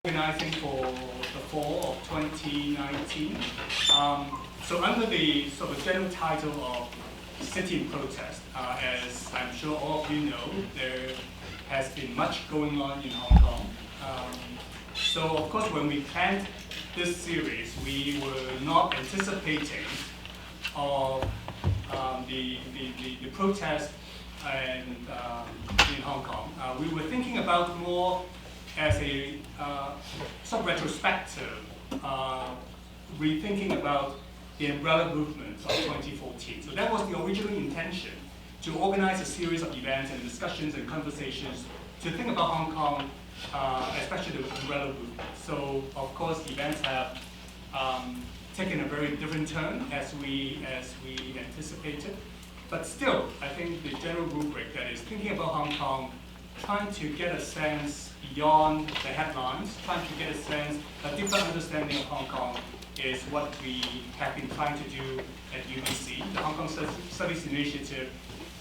Organizing for the fall of 2019. So under the sort of general title of City in Protest, as I'm sure all of you know, there has been much going on in Hong Kong. So of course when we planned this series, we were not anticipating of the protest in Hong Kong. We were thinking about more as a sort of retrospective, rethinking about the umbrella movement of 2014. So that was the original intention, to organize a series of events and discussions and conversations to think about Hong Kong, especially the umbrella movement. So of course events have taken a very different turn as we anticipated. But still, I think the general rubric that is thinking about Hong Kong, trying to get a sense beyond the headlines, trying to get a sense, a deeper understanding of Hong Kong is what we have been trying to do at UBC. The Hong Kong Studies Initiative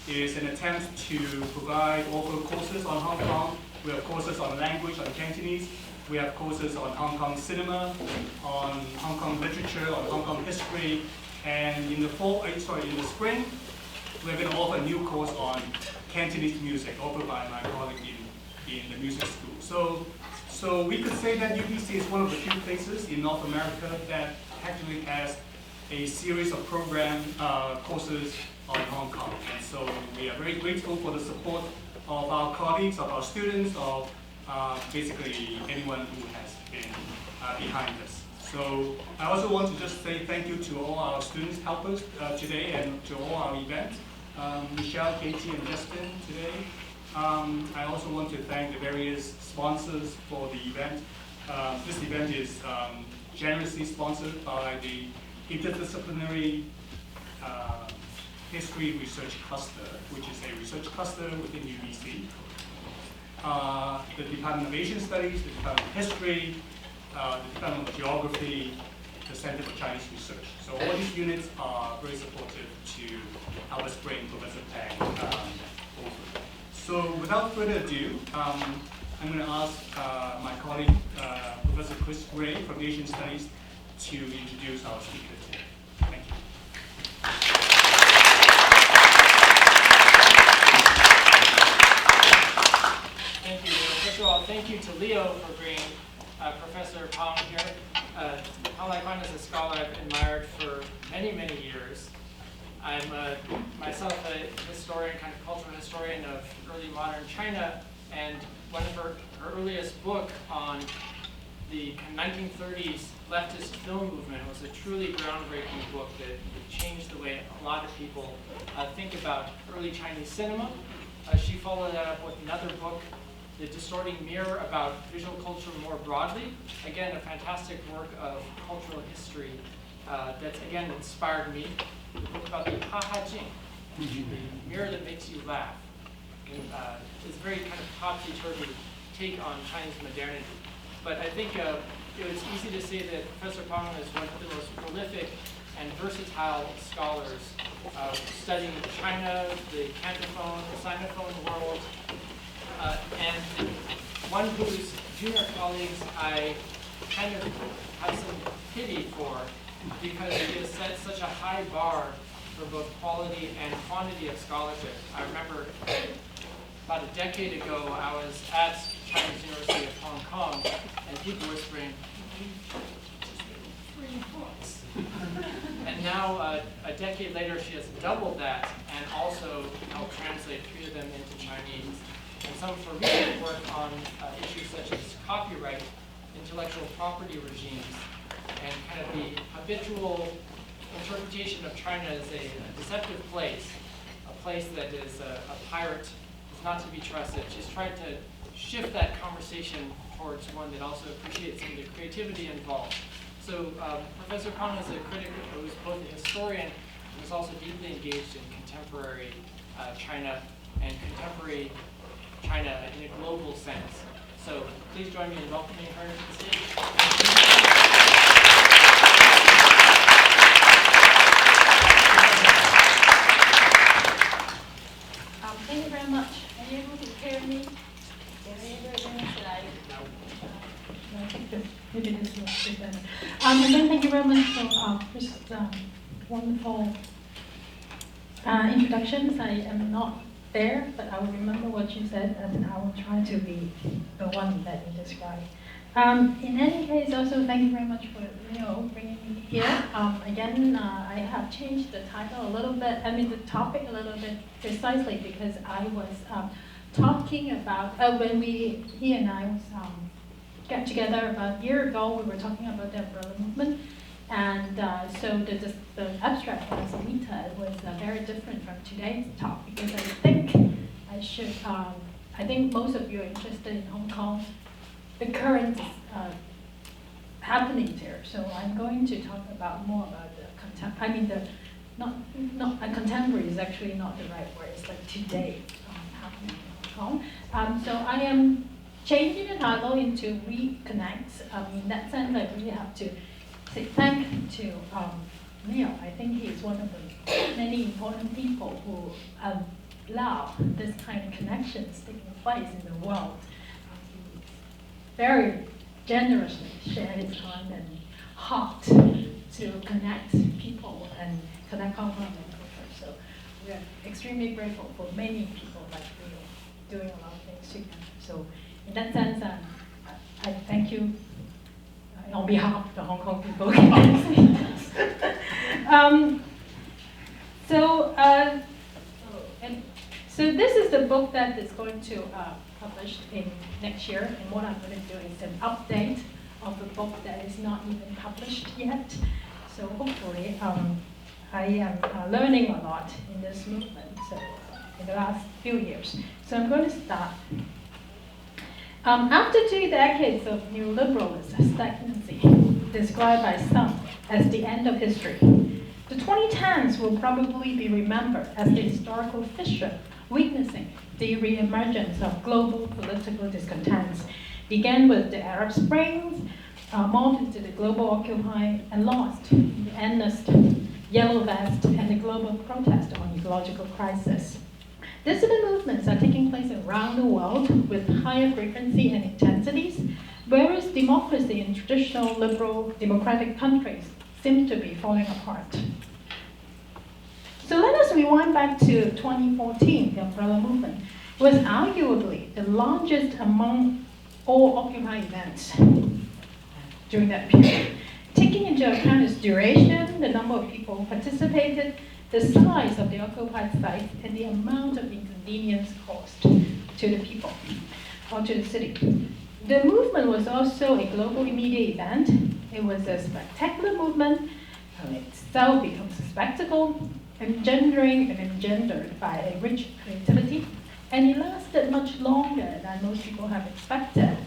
is an attempt to provide offer courses on Hong Kong. We have courses on language, on Cantonese. We have courses on Hong Kong cinema, on Hong Kong literature, on Hong Kong history. And in the spring, we're going to offer a new course on Cantonese music, offered by my colleague in the music school. So we could say that UBC is one of the few places in North America that actually has a series of courses on Hong Kong. And so we are very grateful for the support of our colleagues, of our students, of basically anyone who has been behind this. So I also want to just say thank you to all our students helpers today and to all our events. Michelle, Katie, and Justin today. I also want to thank the various sponsors for the event. This event is generously sponsored by the Interdisciplinary History Research Cluster, which is a research cluster within UBC. The Department of Asian Studies, the Department of History, the Department of Geography, the Center for Chinese Research. So all these units are very supportive to help us bring Professor Pang over. So without further ado, I'm going to ask my colleague, Professor Chris Gray from Asian Studies, to introduce our speaker today. Thank you. Thank you. First of all, thank you to Leo for bringing Professor Pang here. Laikwan is a scholar I've admired for many, many years. I'm myself a historian, kind of cultural historian of early modern China, and one of her earliest book on the 1930s leftist film movement was a truly groundbreaking book that changed the way a lot of people think about early Chinese cinema. She followed that up with another book, The Distorting Mirror, about visual culture more broadly. Again, a fantastic work of cultural history that's, again, inspired me. The book about the ha-ha jing, the mirror that makes you laugh. And, it's a very kind of topsy-turvy take on Chinese modernity. But I think it's easy to say that Professor Pang is one of the most prolific and versatile scholars studying China, the Cantophone, the Sinophone world, and one whose junior colleagues I kind of have some pity for, because he has set such a high bar for both quality and quantity of scholarship. I remember about a decade ago, I was at Chinese University of Hong Kong, and people whispering, just 3 books. And now, a decade later, she has doubled that, and also helped translate 3 of them into Chinese. And some for recent work on issues such as copyright, intellectual property regimes, and kind of the habitual interpretation of China as a deceptive place, a place that is a pirate, is not to be trusted. She's tried to shift that conversation towards one that also appreciates some of the creativity involved. So Professor Pang is a critic who is both a historian and is also deeply engaged in contemporary China and contemporary China in a global sense. So please join me in welcoming her to the stage. Thank you very much. Are you able to hear me? Very, very, very slide. No. maybe this will be better. And then thank you very much for this wonderful introductions. I am not there, but I will remember what you said, and I will try to be the one that you described. In any case, also thank you very much for bringing me here. Again, I have changed the title a little bit, the topic a little bit, precisely because I was talking about, when he and I was got together about a year ago, we were talking about the umbrella movement. And so the abstract was was very different from today's talk, because I think I think most of you are interested in Hong Kong, the current happenings here. So I'm going to talk about more about contemporary is actually not the right word. It's like today happening in Hong Kong. So I am changing the title into Reconnect. In that sense, I really have to say thank you to Neil. I think he's one of the many important people who allow this kind of connections taking place in the world. He very generously shared his time and heart to connect people and connect Hong Kong and culture. So we are extremely grateful for many people like Leo doing a lot of things together. So in that sense, I thank you on behalf of the Hong Kong people. So this is the book that is going to publish in next year, and what I'm going to do is an update of the book that is not even published yet. So hopefully, I am learning a lot in this movement. So in the last few years, so I'm going to start. After 2 decades of neoliberalist stagnancy, described by some as the end of history, the 2010s will probably be remembered as the historical fissure witnessing the re-emergence of global political discontents. Began with the Arab Springs, morphed into the global Occupy, and lost in the endless Yellow Vest and the global protest on ecological crisis. Dissident movements are taking place around the world with higher frequency and intensities, whereas democracy in traditional liberal democratic countries seems to be falling apart. So let us rewind back to 2014. The umbrella movement was arguably the largest among all Occupy events during that period. Taking into account its duration, the number of people who participated, the size of the occupied site, and the amount of inconvenience caused to the people or to the city. The movement was also a global media event. It was a spectacular movement. It itself becomes a spectacle, engendered by a rich creativity, and it lasted much longer than most people have expected.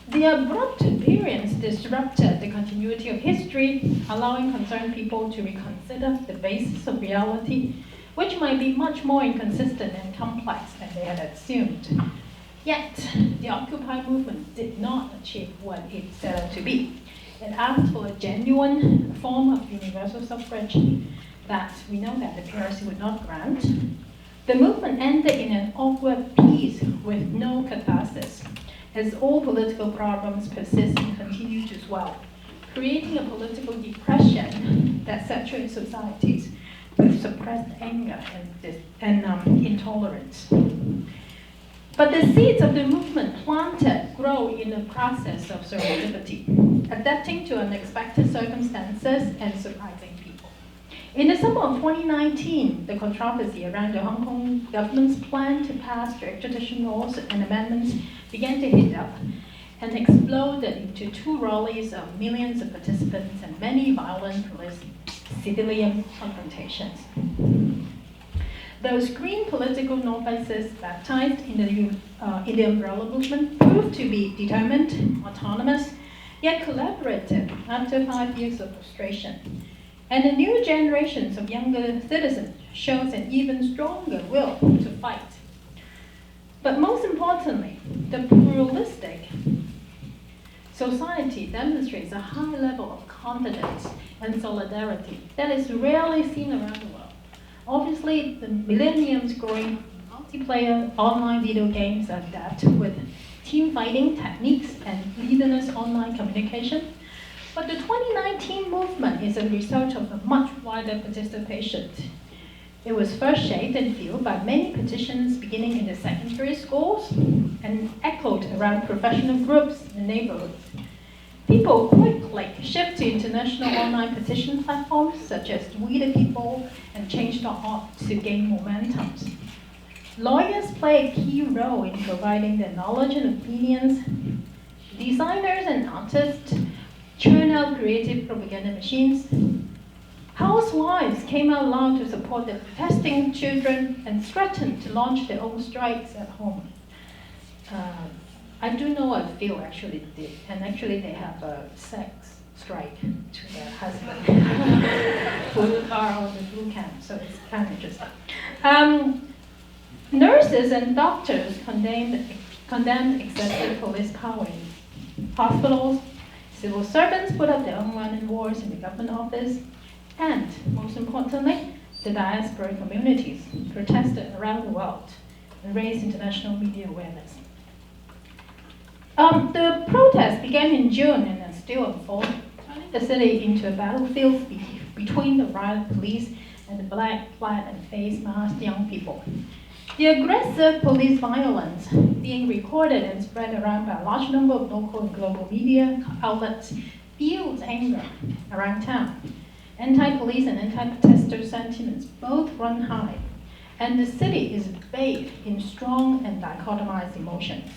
The abrupt appearance disrupted the continuity of history, allowing concerned people to reconsider the basis of reality, which might be much more inconsistent and complex than they had assumed. Yet, the Occupy movement did not achieve what it set out to be. It asked for a genuine form of universal suffrage that we know that the PRC would not grant. The movement ended in an awkward peace with no catharsis, as all political problems persist and continue to swell, creating a political depression that saturates societies with suppressed anger and intolerance. But the seeds of the movement planted grow in the process of serendipity, adapting to unexpected circumstances and surprising people. In the summer of 2019, the controversy around the Hong Kong government's plan to pass the extradition laws and amendments began to heat up and exploded into 2 rallies of millions of participants and many violent police civilian confrontations. Those green political novices baptized in the umbrella movement proved to be determined, autonomous, yet collaborative after 5 years of frustration. And the new generations of younger citizens shows an even stronger will to fight. But most importantly, the pluralistic society demonstrates a high level of confidence and solidarity that is rarely seen around the world. Obviously, the millennium's growing multiplayer online video games adapt with team fighting techniques, and leaderless online communication. But the 2019 movement is a result of a much wider participation. It was first shaped and fueled by many petitions beginning in the secondary schools and echoed around professional groups and neighborhoods. People quickly shift to international online petition platforms such as We the People and Change.org to gain momentum. Lawyers play a key role in providing their knowledge and opinions. Designers and artists churn out creative propaganda machines. Housewives came out loud to support the protesting children and threatened to launch their own strikes at home. I do know a few actually did, and actually they have a sex strike to their husband who are on the blue camp, so it's kind of interesting. Nurses and doctors condemned excessive police power in hospitals. Civil servants put up their own running wars in the government office. And, most importantly, the diaspora communities protested around the world and raised international media awareness. The protest began in June and is still unfolding, turning the city into a battlefield between the riot police and the black, flat, and face masked young people. The aggressive police violence being recorded and spread around by a large number of local and global media outlets fuels anger around town. Anti-police and anti-protester sentiments both run high, and the city is bathed in strong and dichotomized emotions.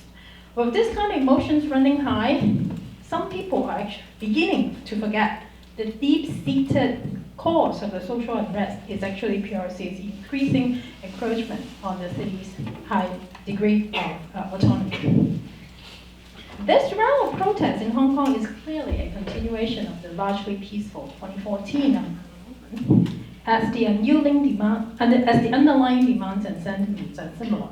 With this kind of emotions running high, some people are actually beginning to forget the deep-seated cause of the social unrest is actually PRC's increasing encroachment on the city's high degree of autonomy. This round of protests in Hong Kong is clearly a continuation of the largely peaceful 2014 movement, as the underlying demands and sentiments are similar.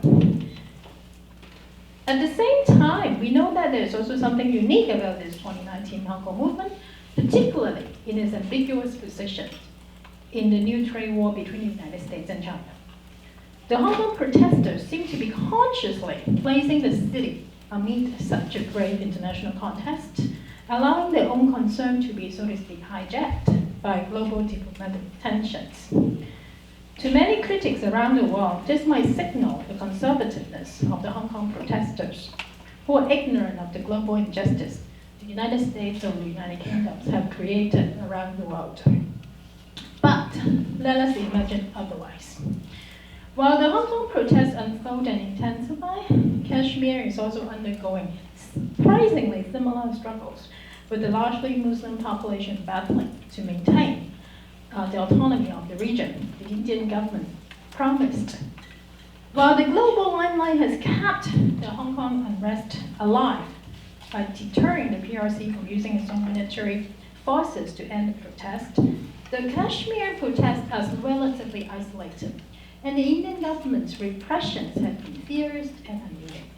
At the same time, we know that there's also something unique about this 2019 Hong Kong movement, particularly in its ambiguous position in the new trade war between the United States and China. The Hong Kong protesters seem to be consciously placing the city amid such a grave international contest, allowing their own concern to be, so to speak, hijacked by global diplomatic tensions. To many critics around the world, this might signal the conservativeness of the Hong Kong protesters, who are ignorant of the global injustice the United States or the United Kingdom have created around the world. But let us imagine otherwise. While the Hong Kong protests unfold and intensify, Kashmir is also undergoing surprisingly similar struggles, with the largely Muslim population battling to maintain the autonomy of the region the Indian government promised. While the global limelight has kept the Hong Kong unrest alive by deterring the PRC from using its own military forces to end the protest, the Kashmir protests are relatively isolated, and the Indian government's repressions have been fierce and unwilling.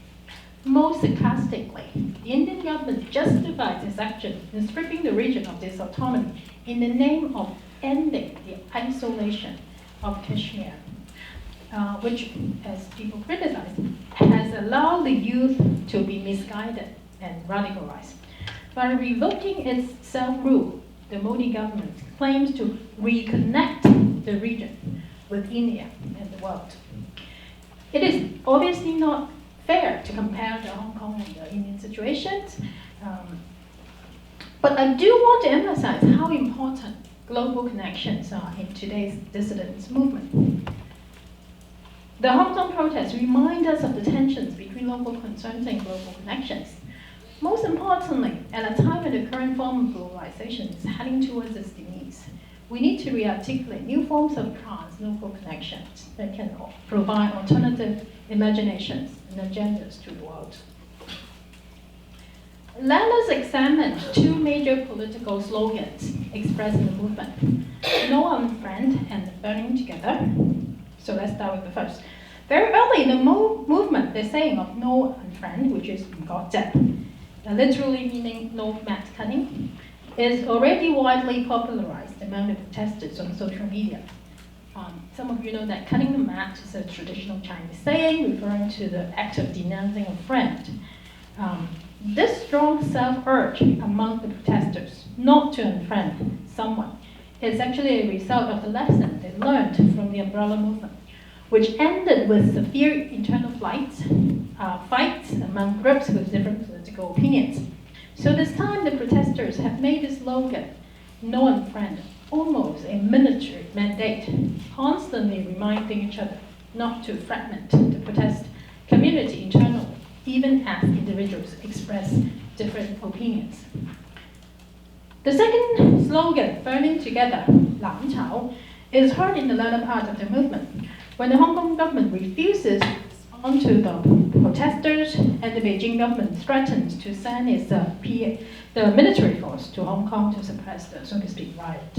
Most sarcastically, the Indian government justifies its action in stripping the region of this autonomy in the name of ending the isolation of Kashmir, which, as people criticize, has allowed the youth to be misguided and radicalized. By revoking its self-rule, the Modi government claims to reconnect the region with India and the world. It is obviously not fair to compare the Hong Kong and the Indian situations, but I do want to emphasize how important global connections are in today's dissidence movement. The Hong Kong protests remind us of the tensions between local concerns and global connections. Most importantly, at a time when the current form of globalization is heading towards its demise, we need to rearticulate new forms of trans-local connections that can provide alternative imaginations and agendas to the world. Let us examine two major political slogans expressed in the movement: No Unfriend and Burning Together. So let's start with the first. Very early in the movement, the saying of no unfriend, which is literally meaning no mat cutting, is already widely popularized among the protesters on social media. Some of you know that cutting the mat is a traditional Chinese saying referring to the act of denouncing a friend. This strong self-urge among the protesters not to unfriend someone is actually a result of the lesson they learned from the umbrella movement, which ended with severe internal fights among groups with different political opinions. So this time the protesters have made the slogan, "No unfriend," almost a military mandate, constantly reminding each other not to fragment the protest community internally, even as individuals express different opinions. The second slogan, "Burning Together," 南朝, is heard in the latter part of the movement, when the Hong Kong government refuses to respond to the protesters and the Beijing government threatens to send the military force to Hong Kong to suppress the, so to speak, riot.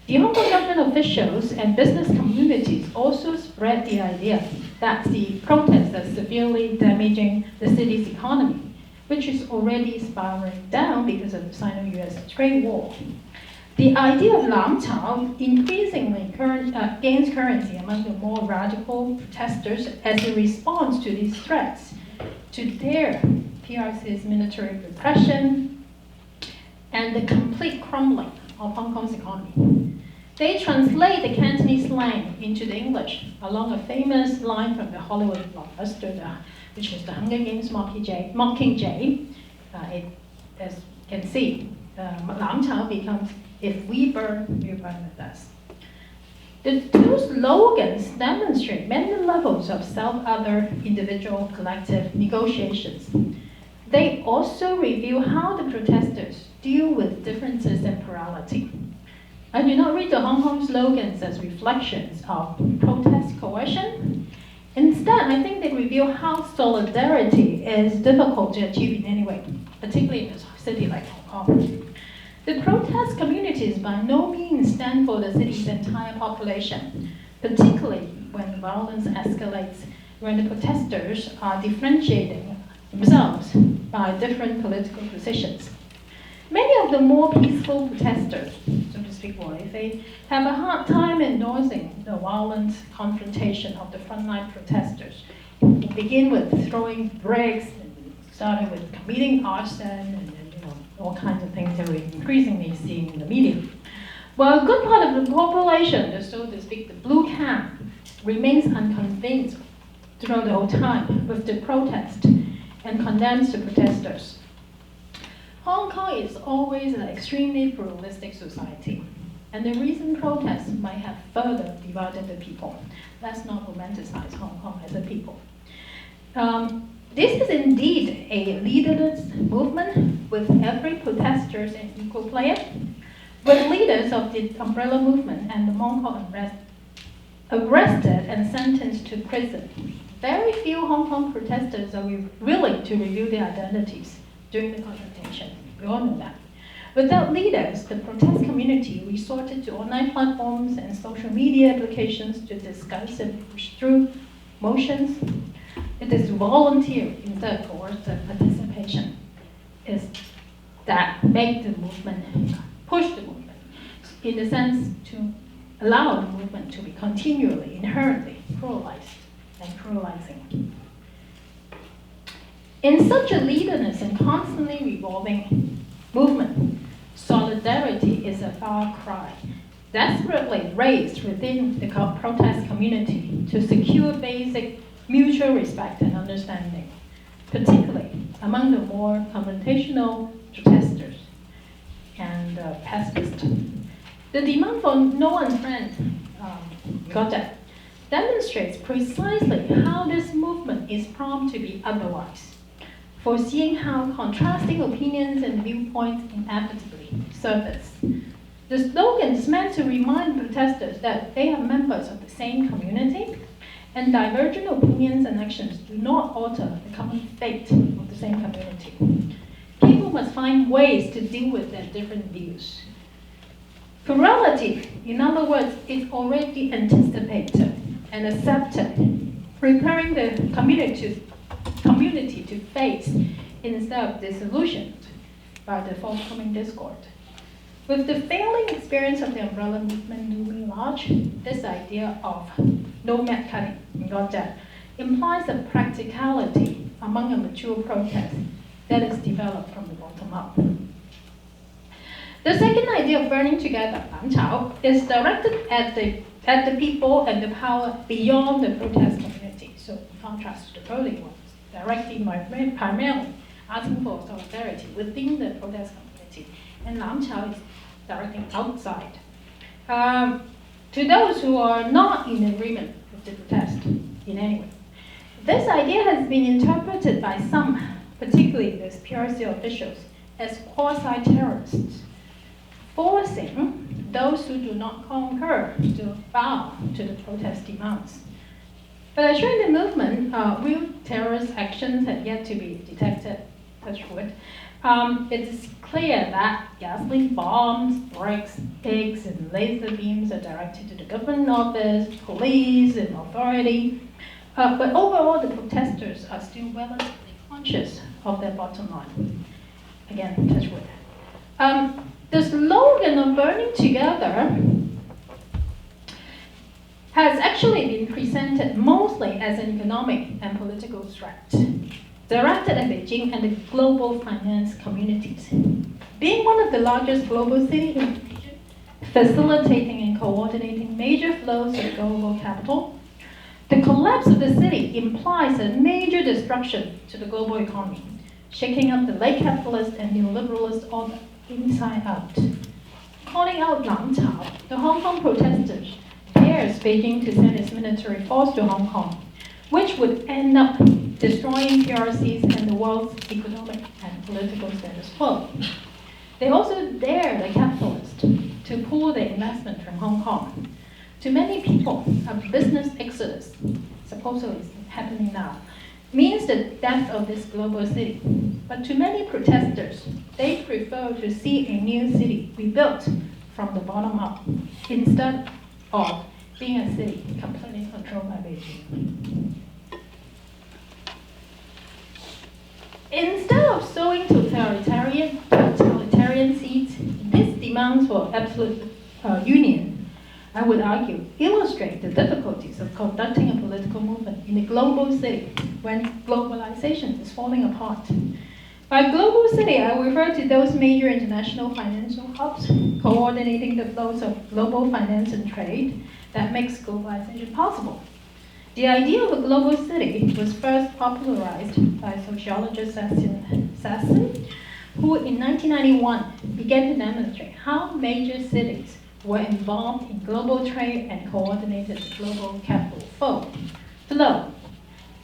The Hong Kong government officials and business communities also spread the idea that the protests are severely damaging the city's economy, which is already spiraling down because of the Sino-US trade war. The idea of Lam Chao increasingly gains currency among the more radical protesters as a response to these threats, to their PRC's military repression and the complete crumbling of Hong Kong's economy. They translate the Cantonese slang into the English along a famous line from the Hollywood blockbuster, which was the Hunger Games Mockingjay. As you can see, Lam Chao becomes, "If we burn, you burn with us." The two slogans demonstrate many levels of self-other, individual, collective negotiations. They also reveal how the protesters deal with differences in plurality. I do not read the Hong Kong slogans as reflections of protest coercion. Instead, I think they reveal how solidarity is difficult to achieve in any way, particularly in a city like Hong Kong. The protest communities by no means stand for the city's entire population, particularly when violence escalates, when the protesters are differentiating themselves by different political positions. Many of the more peaceful protesters, so to speak, they have a hard time endorsing the violent confrontation of the frontline protesters, who begin with throwing bricks, and starting with committing arson, and all kinds of things that we're increasingly seeing in the media. While a good part of the population, so to speak, the blue camp, remains unconvinced throughout the whole time with the protest and condemns the protesters. Hong Kong is always an extremely pluralistic society, and the recent protests might have further divided the people. Let's not romanticize Hong Kong as a people. This is indeed a leaderless movement with every protester an equal player, with leaders of the umbrella movement and the Hong Kong unrest arrested and sentenced to prison. Very few Hong Kong protesters are willing to reveal their identities during the confrontation. We all know that. Without leaders, the protest community resorted to online platforms and social media applications to discuss and push through motions. It is volunteer instead of coercive participation is that make the movement, push the movement, in the sense to allow the movement to be continually, inherently pluralized and pluralizing. In such a leaderless and constantly revolving movement, solidarity is a far cry, desperately raised within the protest community to secure basic mutual respect and understanding, particularly among the more confrontational protesters and pacifists. The demand for no unfriend, demonstrates precisely how this movement is prompt to be otherwise, foreseeing how contrasting opinions and viewpoints inevitably surface. The slogan is meant to remind protesters that they are members of the same community, and divergent opinions and actions do not alter the common fate of the same community. People must find ways to deal with their different views. Plurality, in other words, is already anticipated and accepted, preparing the community to face instead of disillusioned by the forthcoming discord. With the failing experience of the umbrella movement looming large, this idea of nomad cutting implies a practicality among a mature protest that is developed from the bottom up. The second idea of burning together, 南朝, is directed at the people and the power beyond the protest community. So in contrast to the early ones, directing primarily asking for solidarity within the protest community. And 南朝 is directing outside. To those who are not in agreement with the protest in any way. This idea has been interpreted by some, particularly those PRC officials, as quasi-terrorists, forcing those who do not concur to bow to the protest demands. But during the movement, real terrorist actions had yet to be detected, touch wood. It is clear that gasoline bombs, bricks, eggs, and laser beams are directed to the government office, police, and authority. But overall, the protesters are still relatively conscious of their bottom line. Again, touch wood. The slogan of burning together has actually been presented mostly as an economic and political threat, directed at Beijing and the global finance communities. Being one of the largest global cities in the region, facilitating and coordinating major flows of global capital, the collapse of the city implies a major destruction to the global economy, shaking up the late capitalist and neoliberalist order inside out. Calling out Nam Chao, the Hong Kong protesters dares Beijing to send its military force to Hong Kong, which would end up destroying PRCs and the world's economic and political status quo. They also dare the capitalists to pull their investment from Hong Kong. To many people, a business exodus, supposedly happening now, means the death of this global city. But to many protesters, they prefer to see a new city rebuilt from the bottom up, instead of being a city completely controlled by Beijing. Instead of sowing totalitarian seeds, these demands for absolute union, I would argue, illustrate the difficulties of conducting a political movement in a global city when globalization is falling apart. By global city, I refer to those major international financial hubs coordinating the flows of global finance and trade that makes globalization possible. The idea of a global city was first popularized by sociologist Sasson, who in 1991 began to demonstrate how major cities were involved in global trade and coordinated the global capital flow.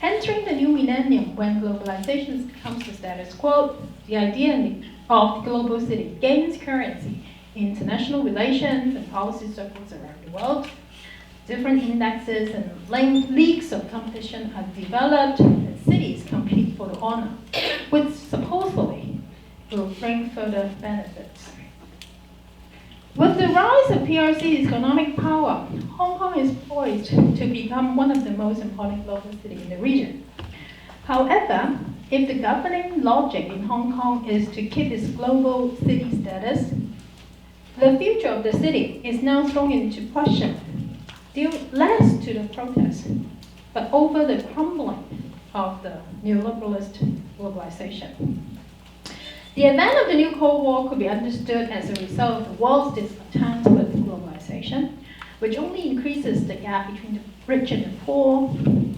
Entering the new millennium, when globalization becomes the status quo, the idea of global city gains currency in international relations and policy circles around the world. Different indexes and leagues of competition are developed, and cities compete for the honor, which supposedly will bring further benefits. With the rise of PRC's economic power, Hong Kong is poised to become one of the most important global cities in the region. However, if the governing logic in Hong Kong is to keep its global city status, the future of the city is now thrown into question, due less to the protests, but over the crumbling of the neoliberalist globalization. The event of the new Cold War could be understood as a result of the world's discontent with globalization, which only increases the gap between the rich and the poor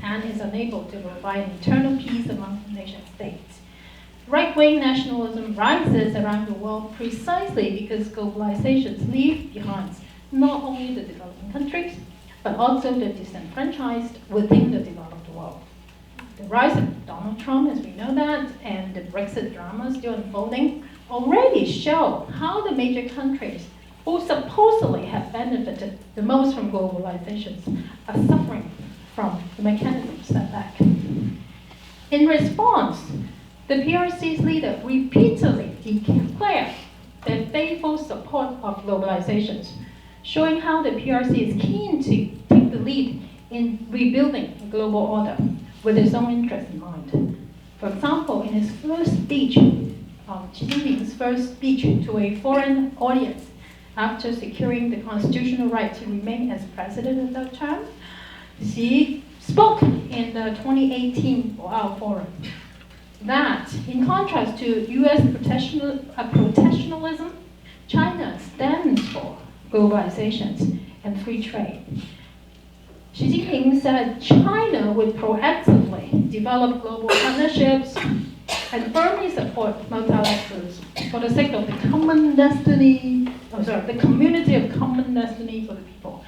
and is unable to provide internal peace among nation states. Right-wing nationalism rises around the world precisely because globalization leaves behind not only the developing countries, but also the disenfranchised within the developed world. The rise of Donald Trump, as we know that, and the Brexit drama still unfolding, already show how the major countries who supposedly have benefited the most from globalization are suffering from the mechanism set back. In response, the PRC's leader repeatedly declared their faithful support of globalization, showing how the PRC is keen to take the lead in rebuilding the global order with its own interest in mind. For example, in his first speech, Xi Jinping's first speech to a foreign audience after securing the constitutional right to remain as president of that term, Xi spoke in the 2018 Boao Forum. that, in contrast to US protectionism, China stands for globalization and free trade. Xi Jinping said China would proactively develop global partnerships and firmly support multilateralism for the sake of the common destiny, the community of common destiny for the people.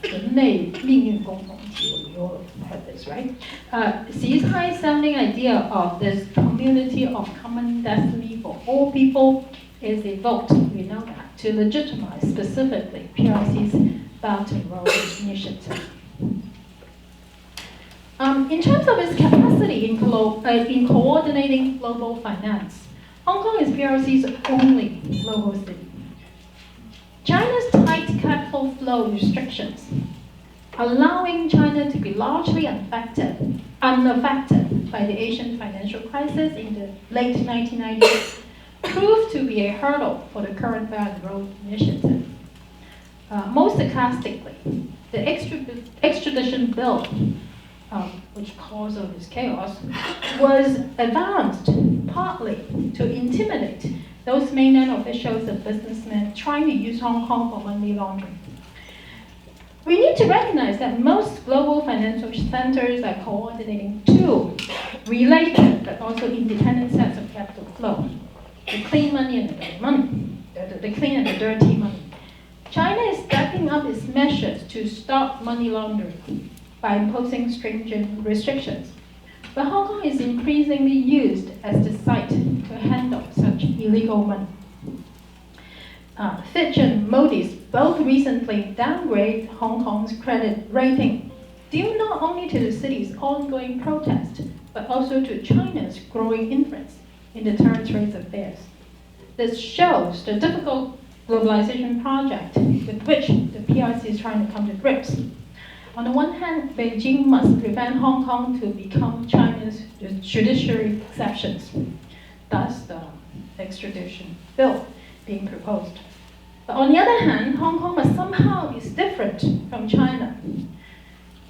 人类命运共同体, we all heard this, right? Xi's high-sounding idea of this community of common destiny for all people is evoked, we know that, to legitimize specifically PRC's Belt and Road Initiative. In terms of its capacity in coordinating global finance, Hong Kong is PRC's only global city. China's tight capital flow restrictions, allowing China to be largely unaffected by the Asian financial crisis in the late 1990s, proved to be a hurdle for the current Belt and Road Initiative. Most sarcastically, the extradition bill, which caused all this chaos, was advanced partly to intimidate those mainland officials and businessmen trying to use Hong Kong for money laundering. We need to recognize that most global financial centers are coordinating two related but also independent sets of capital flow: the clean money and the dirty money. The clean and the dirty money. China is stepping up its measures to stop money laundering by imposing stringent restrictions. But Hong Kong is increasingly used as the site to handle such illegal money. Fitch and Moody's both recently downgraded Hong Kong's credit rating, due not only to the city's ongoing protest, but also to China's growing influence in the territory's affairs. This shows the difficult globalization project with which the PRC is trying to come to grips. On the one hand, Beijing must prevent Hong Kong to become China's judiciary exceptions, thus the extradition bill being proposed. But on the other hand, Hong Kong must somehow be different from China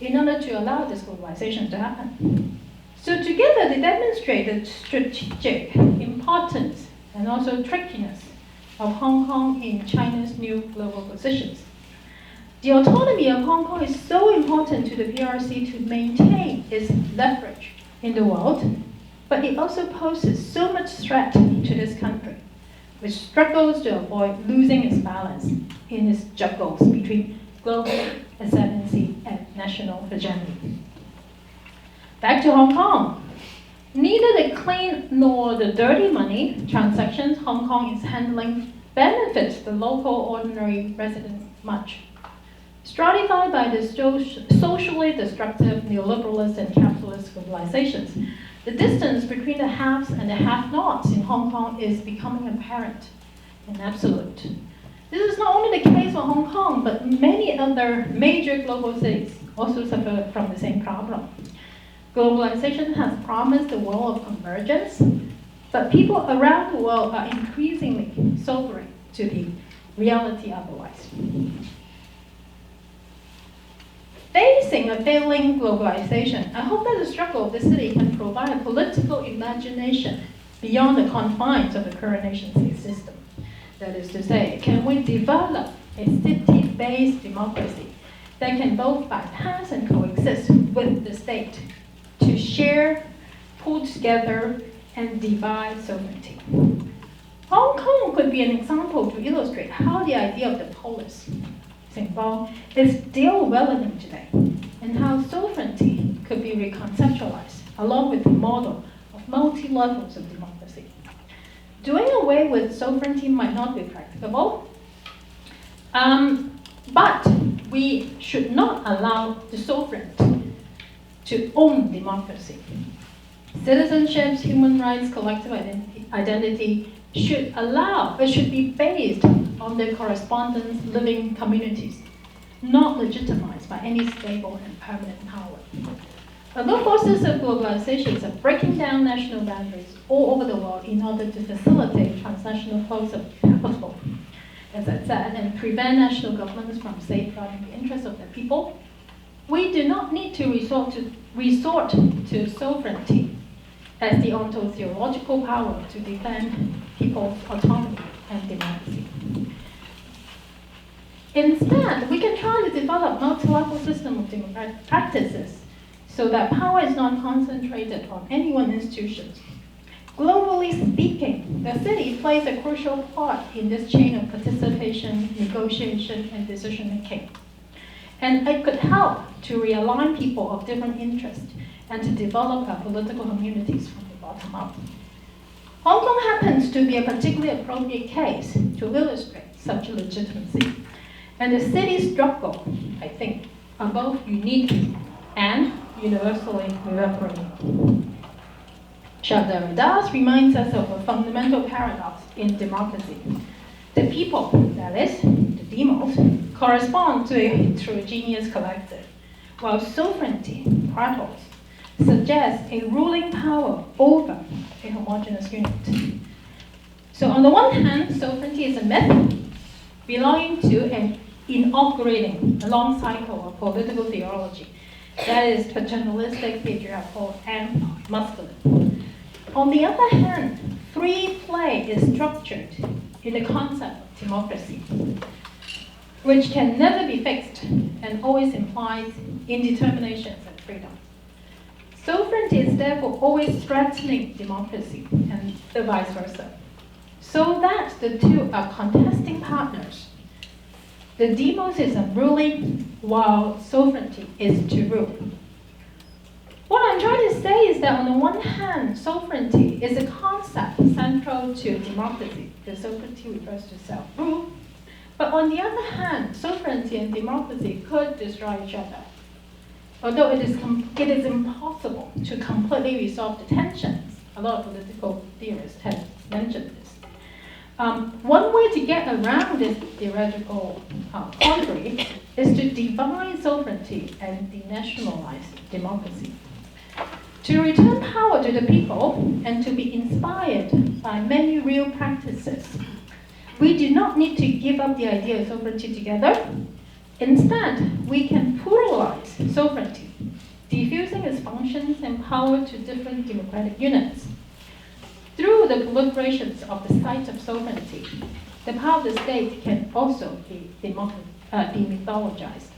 in order to allow this globalization to happen. So together they demonstrate the strategic importance and also trickiness of Hong Kong in China's new global positions. The autonomy of Hong Kong is so important to the PRC to maintain its leverage in the world, but it also poses so much threat to this country, which struggles to avoid losing its balance in its juggles between global ascendancy and national hegemony. Back to Hong Kong. Neither the clean nor the dirty money transactions Hong Kong is handling benefits the local ordinary residents much. Stratified by the socially destructive neoliberalist and capitalist globalizations, the distance between the haves and the have-nots in Hong Kong is becoming apparent and absolute. This is not only the case for Hong Kong, but many other major global cities also suffer from the same problem. Globalization has promised a world of convergence, but people around the world are increasingly sobering to the reality otherwise. Facing a failing globalization, I hope that the struggle of the city can provide a political imagination beyond the confines of the current nation-state system. That is to say, can we develop a city-based democracy that can both bypass and coexist with the state to share, pull together, and divide sovereignty? Hong Kong could be an example to illustrate how the idea of the polis is still relevant today, and how sovereignty could be reconceptualized along with the model of multi-levels of democracy. Doing away with sovereignty might not be practicable, but we should not allow the sovereign to own democracy. Citizenships, human rights, collective identity should be based on their correspondence living communities, not legitimized by any stable and permanent power. Although forces of globalization are breaking down national boundaries all over the world in order to facilitate transnational flows of capital, as I said, and prevent national governments from safeguarding the interests of their people, we do not need to resort to sovereignty as the ontological power to defend people's autonomy and democracy. Instead, we can try to develop multi-level system of democratic practices so that power is not concentrated on any one institution. Globally speaking, the city plays a crucial part in this chain of participation, negotiation, and decision-making. And it could help to realign people of different interests and to develop our political communities from the bottom up. Hong Kong happens to be a particularly appropriate case to illustrate such legitimacy. And the city's struggle, I think, are both unique and universally reverberating. Jacques Derrida's reminds us of a fundamental paradox in democracy. The people, that is, the demos, correspond to a heterogeneous collective, while sovereignty, praetos, suggests a ruling power over a homogeneous unit. So on the one hand, sovereignty is a myth belonging to and inaugurating a long cycle of political theology that is paternalistic, patriarchal, and masculine. On the other hand, free play is structured in the concept of democracy, which can never be fixed and always implies indeterminations and freedom. Sovereignty is therefore always threatening democracy and the vice versa, so that the two are contesting partners. The demos is unruling, while sovereignty is to rule. What I'm trying to say is that on the one hand, sovereignty is a concept central to democracy, because sovereignty refers to self-rule. But on the other hand, sovereignty and democracy could destroy each other. Although it is impossible to completely resolve the tensions, a lot of political theorists have mentioned this. One way to get around this theoretical quandary is to divide sovereignty and denationalize democracy. To return power to the people and to be inspired by many real practices, we do not need to give up the idea of sovereignty together. Instead, we can pluralize sovereignty, diffusing its functions and power to different democratic units. Through the proliferations of the site of sovereignty, the power of the state can also be demythologized.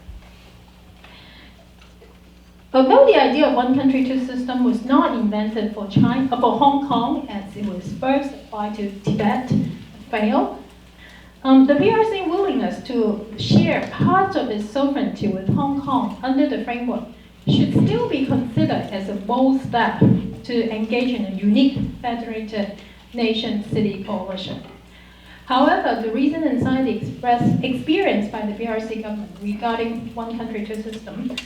Although the idea of one country, two systems was not invented for Hong Kong, as it was first applied to Tibet, failed, the PRC willingness to share parts of its sovereignty with Hong Kong under the framework should still be considered as a bold step to engage in a unique federated nation-city coalition. However, the recent anxiety experienced by the PRC government regarding one country, two systems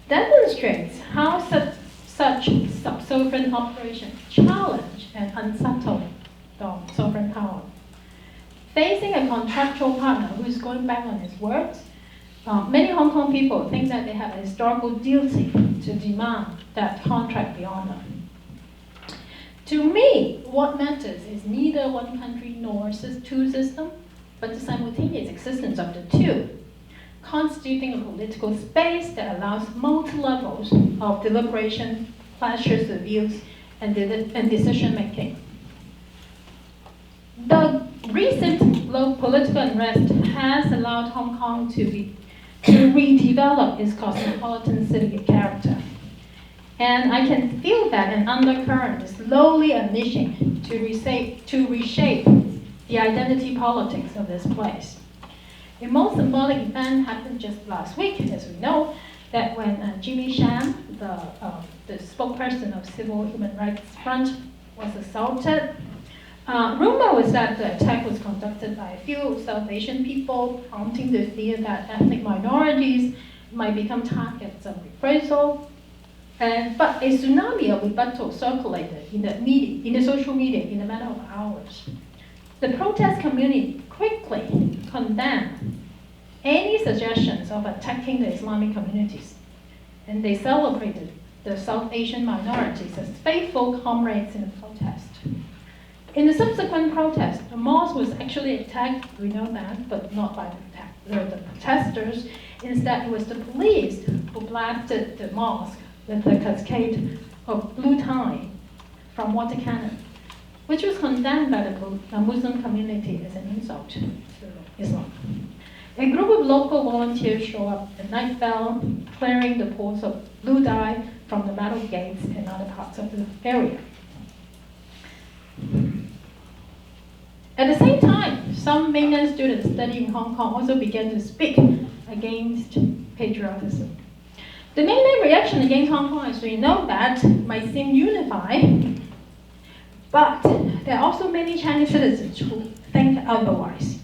demonstrates how such sub-sovereign operations challenge and unsettle sovereign power. Facing a contractual partner who is going back on his words, many Hong Kong people think that they have a historical duty to demand that contract be honored. To me, what matters is neither one country nor two systems, but the simultaneous existence of the two, constituting a political space that allows multi-levels of deliberation, clashes of views, and decision-making. The recent political unrest has allowed Hong Kong to redevelop its cosmopolitan city character. And I can feel that an undercurrent is slowly unleashing to reshape the identity politics of this place. A most symbolic event happened just last week, as we know, that when Jimmy Sham, the spokesperson of Civil Human Rights Front, was assaulted. Rumor was that the attack was conducted by a few South Asian people, prompting the fear that ethnic minorities might become targets of reprisal. But a tsunami of rebuttal circulated in the social media in a matter of hours. The protest community quickly condemned any suggestions of attacking the Islamic communities, and they celebrated the South Asian minorities as faithful comrades in the protest. In the subsequent protest, the mosque was actually attacked, we know that, but not by the protesters. Instead, it was the police who blasted the mosque with a cascade of blue tine from water cannon, which was condemned by the Muslim community as an insult to Islam. A group of local volunteers show up at night bell, clearing the pools of blue dye from the metal gates and other parts of the area. At the same time, some mainland students studying in Hong Kong also began to speak against patriotism. The mainland reaction against Hong Kong, as we know that, might seem unified, but there are also many Chinese citizens who think otherwise.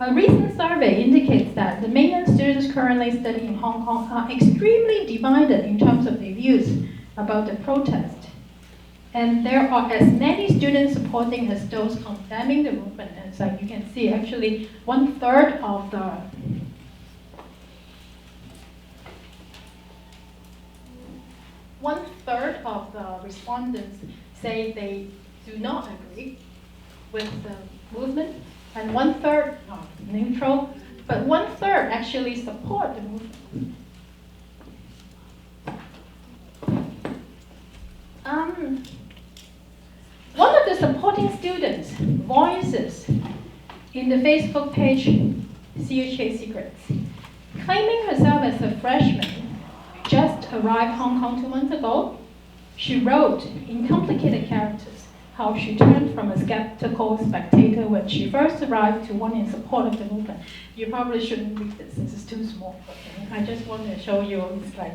A recent survey indicates that the mainland students currently studying in Hong Kong are extremely divided in terms of their views about the protest. And there are as many students supporting as those condemning the movement. And so you can see actually one-third of the respondents say they do not agree with the movement, and one-third are neutral, but one-third actually support the movement. One of the supporting students voices in the Facebook page CHA Secrets, claiming herself as a freshman, just arrived Hong Kong 2 months ago. She wrote in complicated characters how she turned from a skeptical spectator when she first arrived to one in support of the movement. You probably shouldn't read this, this is too small. Okay? I just want to show you, it's like,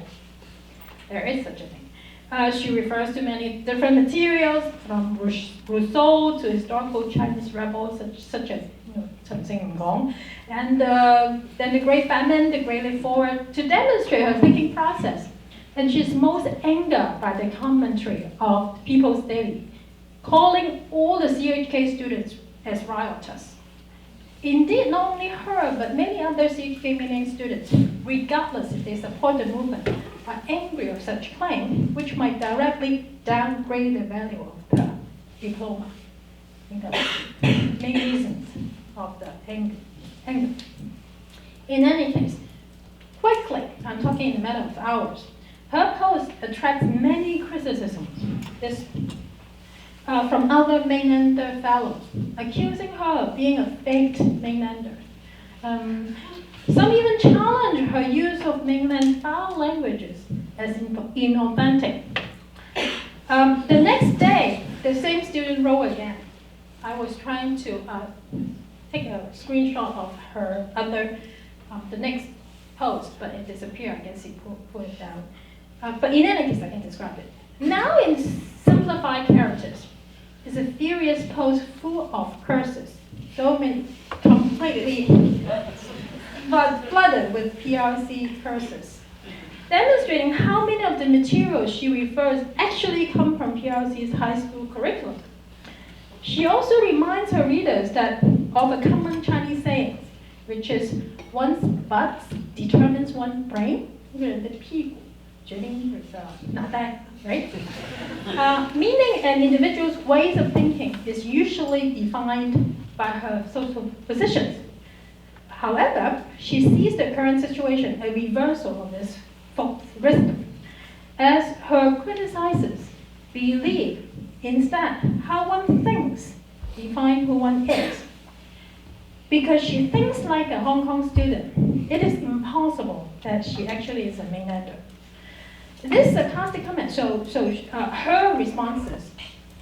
there is such a thing. She refers to many different materials, from Rousseau to historical Chinese rebels such as Chen Xing, and then the Great Famine, the Great Leap Forward, to demonstrate her thinking process. And she's most angered by the commentary of People's Daily, calling all the CHK students as rioters. Indeed, not only her, but many other CHK mainland students, regardless if they support the movement, are angry of such claim, which might directly downgrade the value of the diploma. I think that's the main reasons of the anger. In any case, quickly, I'm talking in a matter of hours, her post attracts many criticisms from other Mainlander fellows, accusing her of being a faked Mainlander. Some even challenge her use of mainland foul languages as inauthentic. The next day, the same student wrote again. I was trying to take a screenshot of her other, the next post, but it disappeared. I guess he put it down. But in any case, I can describe it. Now in simplified characters, is a furious post full of curses, so many completely flooded with PRC curses, demonstrating how many of the materials she refers actually come from PRC's high school curriculum. She also reminds her readers that of a common Chinese saying, which is one's butt determines one's brain, right? Meaning an individual's ways of thinking is usually defined by her social positions. However, she sees the current situation a reversal of this false wisdom, as her criticizers believe instead how one thinks define who one is. Because she thinks like a Hong Kong student, it is impossible that she actually is a Mainlander. This sarcastic comment, her responses,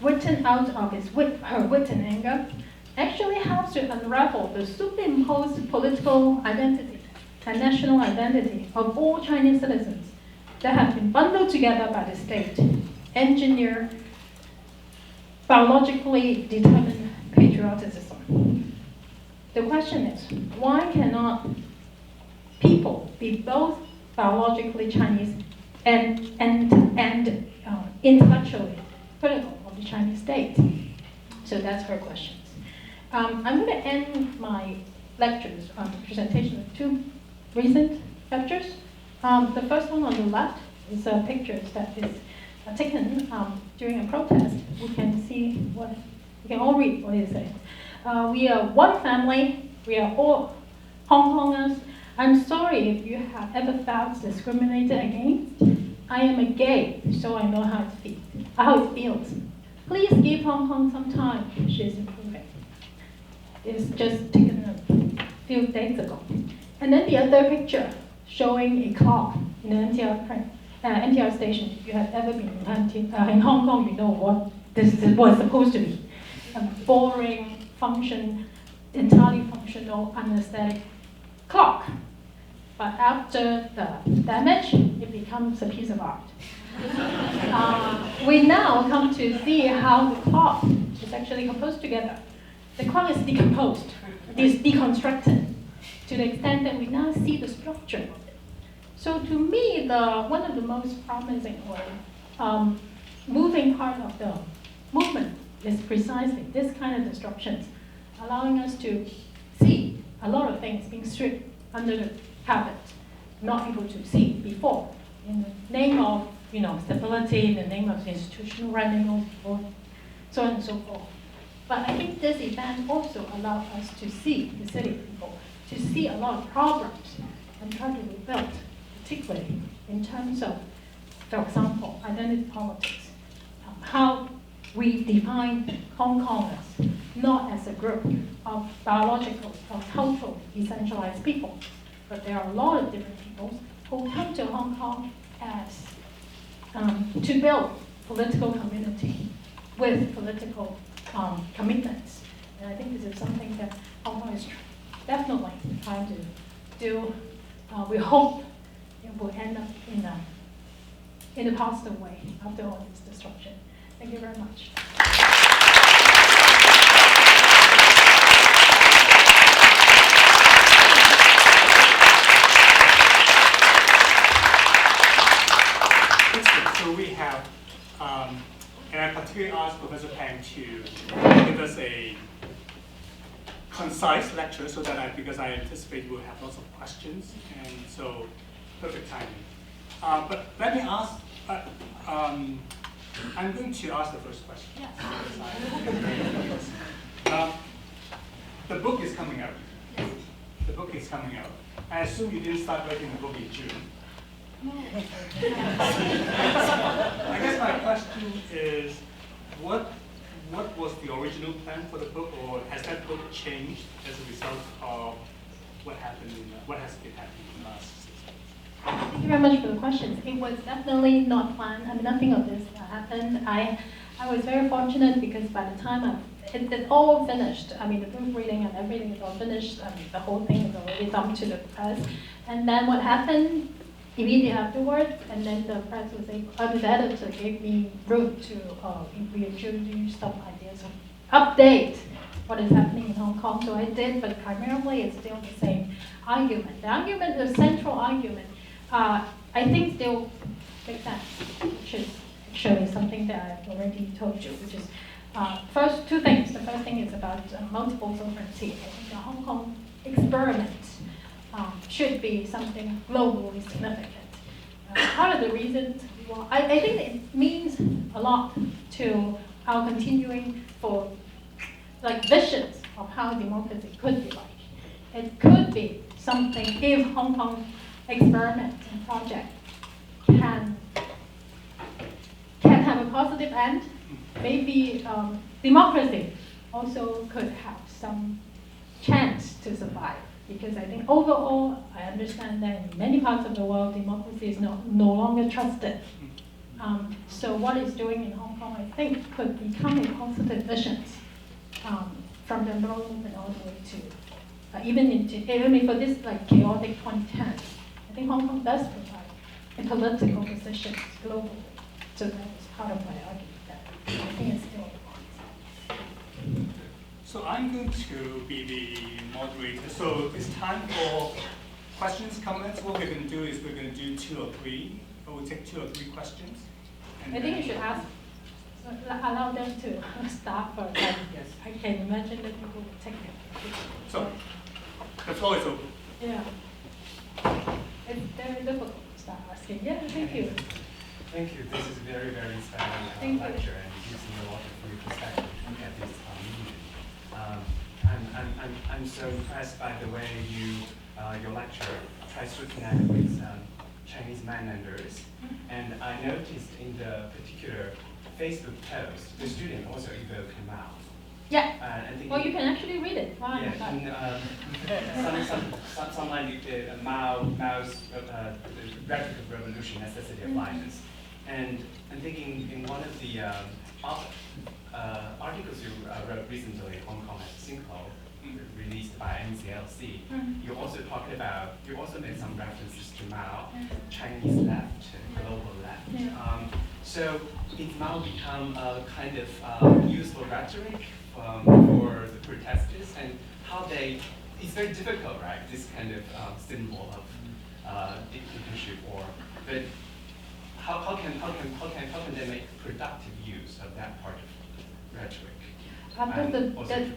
written out of her wit and anger, actually helps to unravel the superimposed political identity and national identity of all Chinese citizens that have been bundled together by the state, engineer biologically determined patriotism. The question is, why cannot people be both biologically Chinese and intellectually critical of the Chinese state? So that's her questions. I'm going to end my lectures, presentation with two recent lectures. The first one on the left is pictures that is taken during a protest. We can see what, we can all read what it says. We are one family, we are all Hong Kongers. I'm sorry if you have ever felt discriminated against. I am a gay, so I know how it feels. Please give Hong Kong some time. She's improving. It's just taken a few days ago. And then the other picture showing a clock in an NTR station. If you have ever been in Hong Kong, you know what this was supposed to be. A boring, entirely functional, anesthetic clock. But after the damage, it becomes a piece of art. We now come to see how the clock is actually composed together. The clock is decomposed, it is deconstructed to the extent that we now see the structure of it. So to me, one of the most promising or moving part of the movement is precisely this kind of disruptions, allowing us to see a lot of things being stripped under the carpet, not able to see before, in the name of stability, in the name of institutional running, so on and so forth. But I think this event also allowed us to see the city people, to see a lot of problems and try to rebuild, particularly in terms of, for example, identity politics, how we define Hong Kongers not as a group of biological or cultural essentialized people, but there are a lot of different people who come to Hong Kong as to build political community with political commitments. And I think this is something that Hong Kong is definitely trying to do. We hope it will end up in a positive way after all this disruption. Thank you very much. So we have, and I particularly asked Professor Pang to give us a concise lecture so that because I anticipate we'll have lots of questions, and so perfect timing. But let me ask, I'm going to ask the first question. Yes. The book is coming out. Yes. The book is coming out. I assume you didn't start writing the book in June. No. I guess my question is, what was the original plan for the book, or has that book changed as a result of what has been happening in the last 6 months? Thank you very much for the questions. It was definitely not planned. I mean, nothing of this happened. I was very fortunate because by the time it's all finished. I mean, the proofreading and everything is all finished. I mean, the whole thing is already dumped to the press. And then what happened immediately afterwards, and then the press was able, the editor gave me room to reintroduce some ideas of update what is happening in Hong Kong. So I did, but primarily it's still the same argument. The central argument, I think still makes sense, which is actually something that I've already told you, which is first, two things. The first thing is about multiple sovereignty. I think the Hong Kong experiment should be something globally significant. Part of the reasons, well, I think it means a lot to our continuing for visions of how democracy could be like. It could be something if Hong Kong experiment and project can have a positive end. Maybe democracy also could have some chance to survive. Because I think overall, I understand that in many parts of the world, democracy is no longer trusted. So what it's doing in Hong Kong, I think, could become a positive vision from the liberal movement all the way to even for this chaotic 2010s. I think Hong Kong does provide a political position globally. So that is part of my argument that I think it's still important. So I'm going to be the moderator. So it's time for questions, comments. What we're going to do is we're going to do 2 or 3. We'll take 2 or 3 questions. I think you should ask, allow them to start first. Yes. I can imagine that people will take it. So the floor is open. Yeah. It's very difficult to start asking. Yeah, thank you. Thank you. This is very, very inspiring lecture, and it gives me a lot of new perspective at this meeting. I'm so impressed by the way your lecture tries to connect with Chinese mainlanders. And I noticed in the particular Facebook post, the student also evoked Mao. Yeah. Well, you can actually read it. Wow. Yeah, some like Mao's rhetoric of revolution, necessity of violence. And I'm thinking in one of the articles you wrote recently, Hong Kong as a Sinkhole, released by MCLC, you also made some references to Mao, Chinese left, global left. So did Mao become a kind of useful rhetoric for the protesters, and how it's very difficult, right? This kind of symbol of dictatorship, but how can they make productive use of that part of rhetoric? That's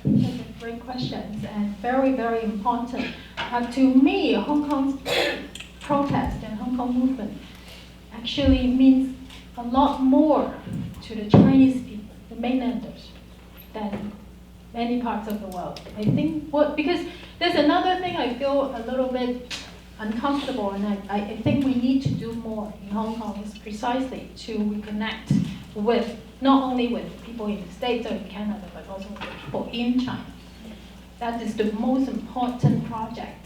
a great question, and very, very important. To me, Hong Kong's protest and Hong Kong movement actually means a lot more to the Chinese people, the mainlanders, than many parts of the world. I think because there's another thing I feel a little bit uncomfortable, and I think we need to do more in Hong Kong is precisely to reconnect with, not only with people in the States or in Canada, but also with people in China. That is the most important project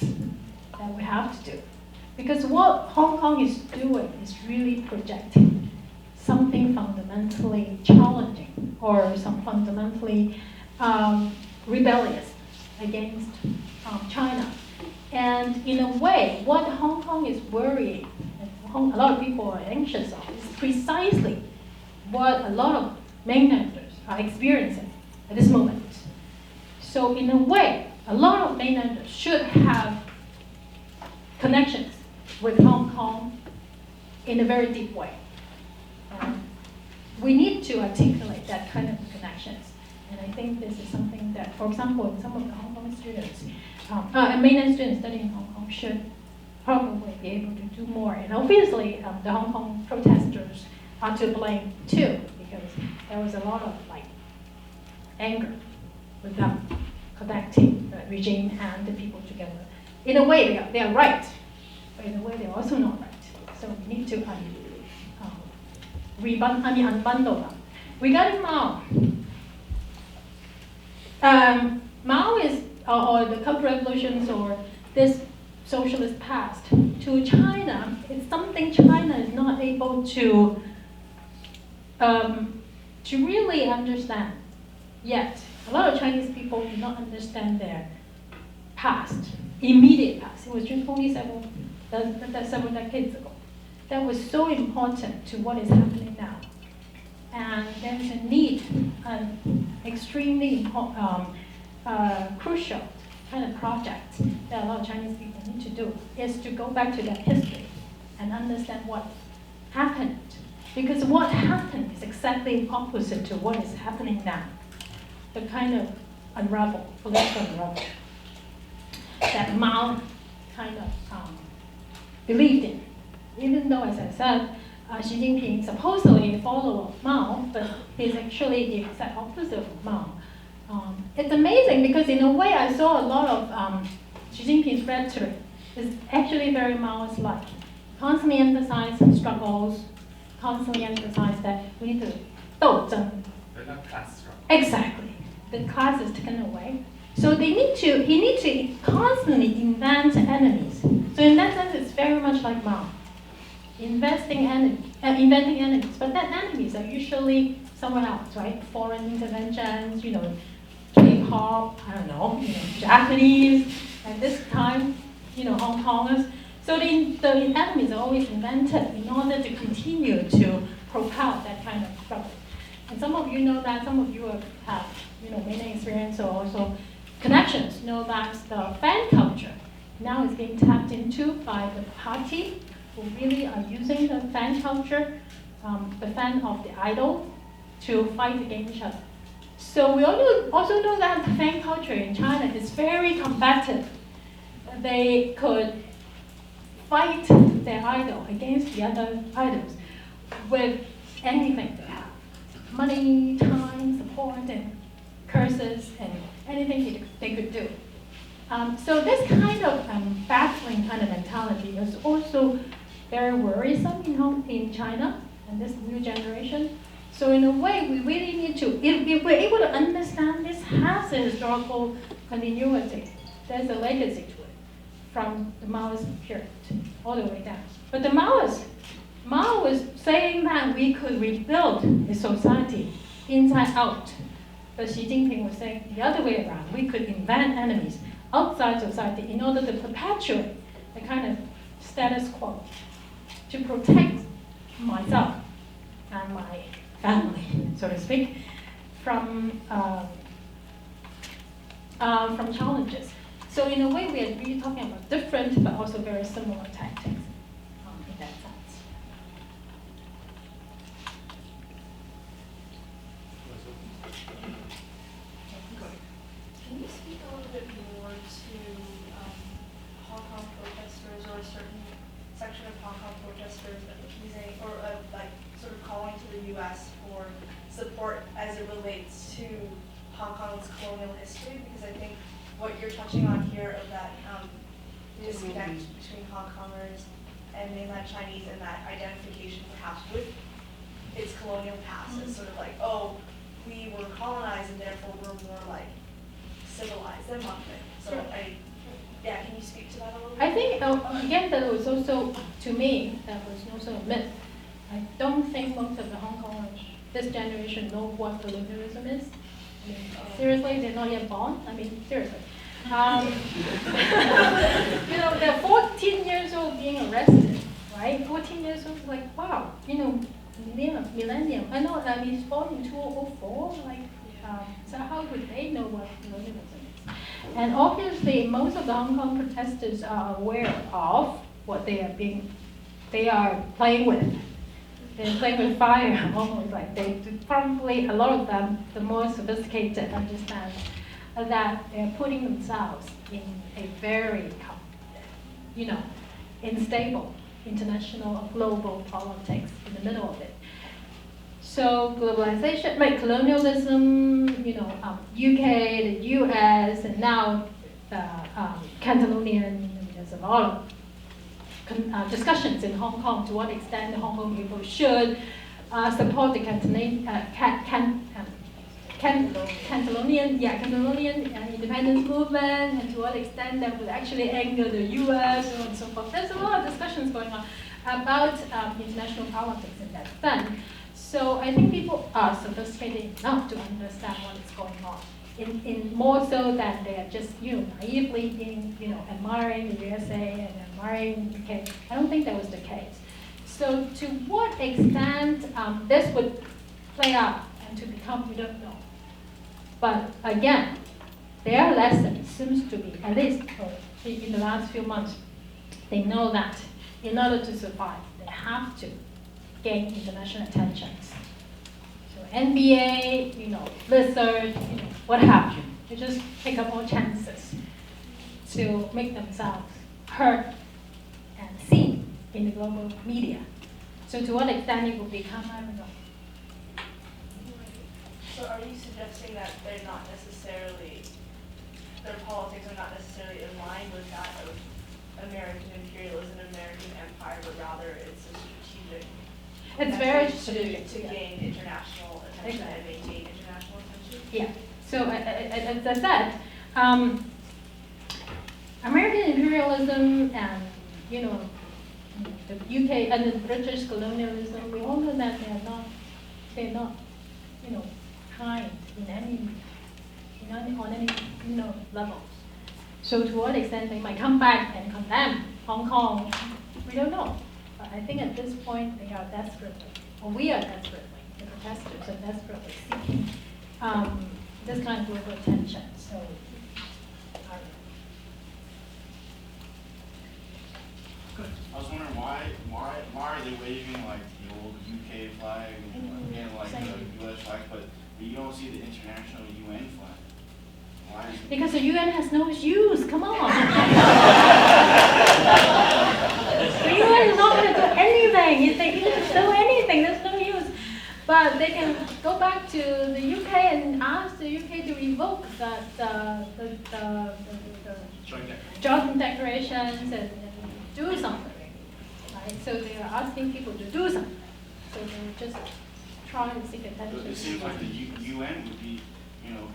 that we have to do. Because what Hong Kong is doing is really projecting something fundamentally challenging or some fundamentally rebellious against China. And in a way, what Hong Kong is worrying, and a lot of people are anxious of, is precisely what a lot of mainlanders are experiencing at this moment. So in a way, a lot of mainlanders should have connections with Hong Kong in a very deep way. We need to articulate that kind of connections. And I think this is something that, for example, some of the Hong Kong students, and mainland students studying in Hong Kong should probably be able to do more. And obviously, the Hong Kong protesters are to blame too, because there was a lot of anger with them connecting the regime and the people together. In a way, they are right, but in a way, they're also not right. So we need to unbundle them. Regarding Mao, Mao is, or the Cultural Revolutions, or this socialist past, to China, it's something China is not able to really understand yet. A lot of Chinese people do not understand their past, immediate past. It was just only several decades ago. That was so important to what is happening now. And there's a need, an extremely crucial kind of project that a lot of Chinese people need to do, is to go back to that history and understand what happened. Because what happened is exactly opposite to what is happening now. The kind of political unravel that Mao kind of believed in. Even though, as I said, Xi Jinping is supposedly a follower of Mao, but he's actually the exact opposite of Mao. It's amazing because in a way I saw a lot of Xi Jinping's rhetoric is actually very Maoist-like. Constantly emphasize struggles, constantly emphasize that we need to 斗争. But not class struggle. Exactly. The class is taken away. So he needs to constantly invent enemies. So in that sense, it's very much like Mao. Inventing enemies, but then enemies are usually someone else, right? Foreign interventions, K-pop, I don't know, Japanese, and this time, Hong Kongers. So the enemies are always invented in order to continue to propel that kind of struggle. And some of you know that, some of you have many experience or also connections, know that the fan culture now is being tapped into by the party who really are using the fan culture, the fan of the idol, to fight against each other. So we also know that the fan culture in China is very combative. They could fight their idol against the other idols with anything they have. Money, time, support, and curses, and anything they could do. So this kind of battling kind of mentality is also very worrisome in China and this new generation. So in a way, we really need to, if we're able to understand this has a historical continuity, there's a legacy to it from the Maoist period all the way down. But the Mao was saying that we could rebuild a society inside out. But Xi Jinping was saying the other way around. We could invent enemies outside society in order to perpetuate the kind of status quo, to protect myself and my family, so to speak, from challenges. So in a way, we are really talking about different but also very similar tactics in that sense. Can you speak a little bit more to Hong Kong protesters or a certain section of Hong Kong protesters accusing or like sort of calling to the U.S. for support as it relates to Hong Kong's colonial history? Because I think what you're touching on here of that disconnect between Hong Kongers and mainland Chinese and that identification perhaps with its colonial past is sort of like, oh, we were colonized and therefore we're more like civilized than nothing. So can you speak to that a little bit? I think, again, that was also, to me, that was also a myth. I don't think most of the Hong Kongers, this generation, know what colonialism is. I mean, seriously, they're not yet born. I mean, seriously. They're 14 years old being arrested, right? 14 years old, like, wow, millennium. I know, he's born in 2004, like, so how would they know what colonialism is? And obviously, most of the Hong Kong protesters are aware of what they are playing with. They're playing with fire, almost like they probably, a lot of them, the more sophisticated, understand that they're putting themselves in a very, unstable international global politics in the middle of it. So globalization, like colonialism, UK, the US, and now Catalonian, there's a lot of discussions in Hong Kong to what extent the Hong Kong people should support the Catalonian independence movement, and to what extent that would actually anger the US, so on and so forth. There's a lot of discussions going on about international politics in that sense. So I think people are sophisticated enough to understand what is going on. In more so than they are just naively being admiring the USA and admiring the UK. I don't think that was the case. So to what extent this would play out and to become, we don't know. But again, their lesson seems to be, at least in the last few months, they know that in order to survive, they have to gain international attention. So NBA, Blizzard, what have you. They just take up all chances to make themselves heard and seen in the global media. So to what extent it will become, I don't know. So are you suggesting that they're not necessarily, their politics are not necessarily in line with that of American imperialism, American empire, but rather it's a strategic It's very strategic to gain international attention and maintain international attention? Yeah. So as I said, American imperialism and the UK and the British colonialism, we all know that they're not kind on any levels. So to what extent they might come back and condemn Hong Kong, we don't know. But I think at this point they are desperately, or we are desperately, the protesters are desperately seeking this kind of global attention. So I was wondering why are they waving like the old UK flag and like the US flag, but you don't see the international UN flag? Why is it? because the UN has no use, come on. The UN is not going to do anything. If they didn't do anything, there's no use. But they can go back to the UK and ask the UK to revoke the joint declarations and do something. Right? So they are asking people to do something. So they just try and seek attention. It seems like the UN would be,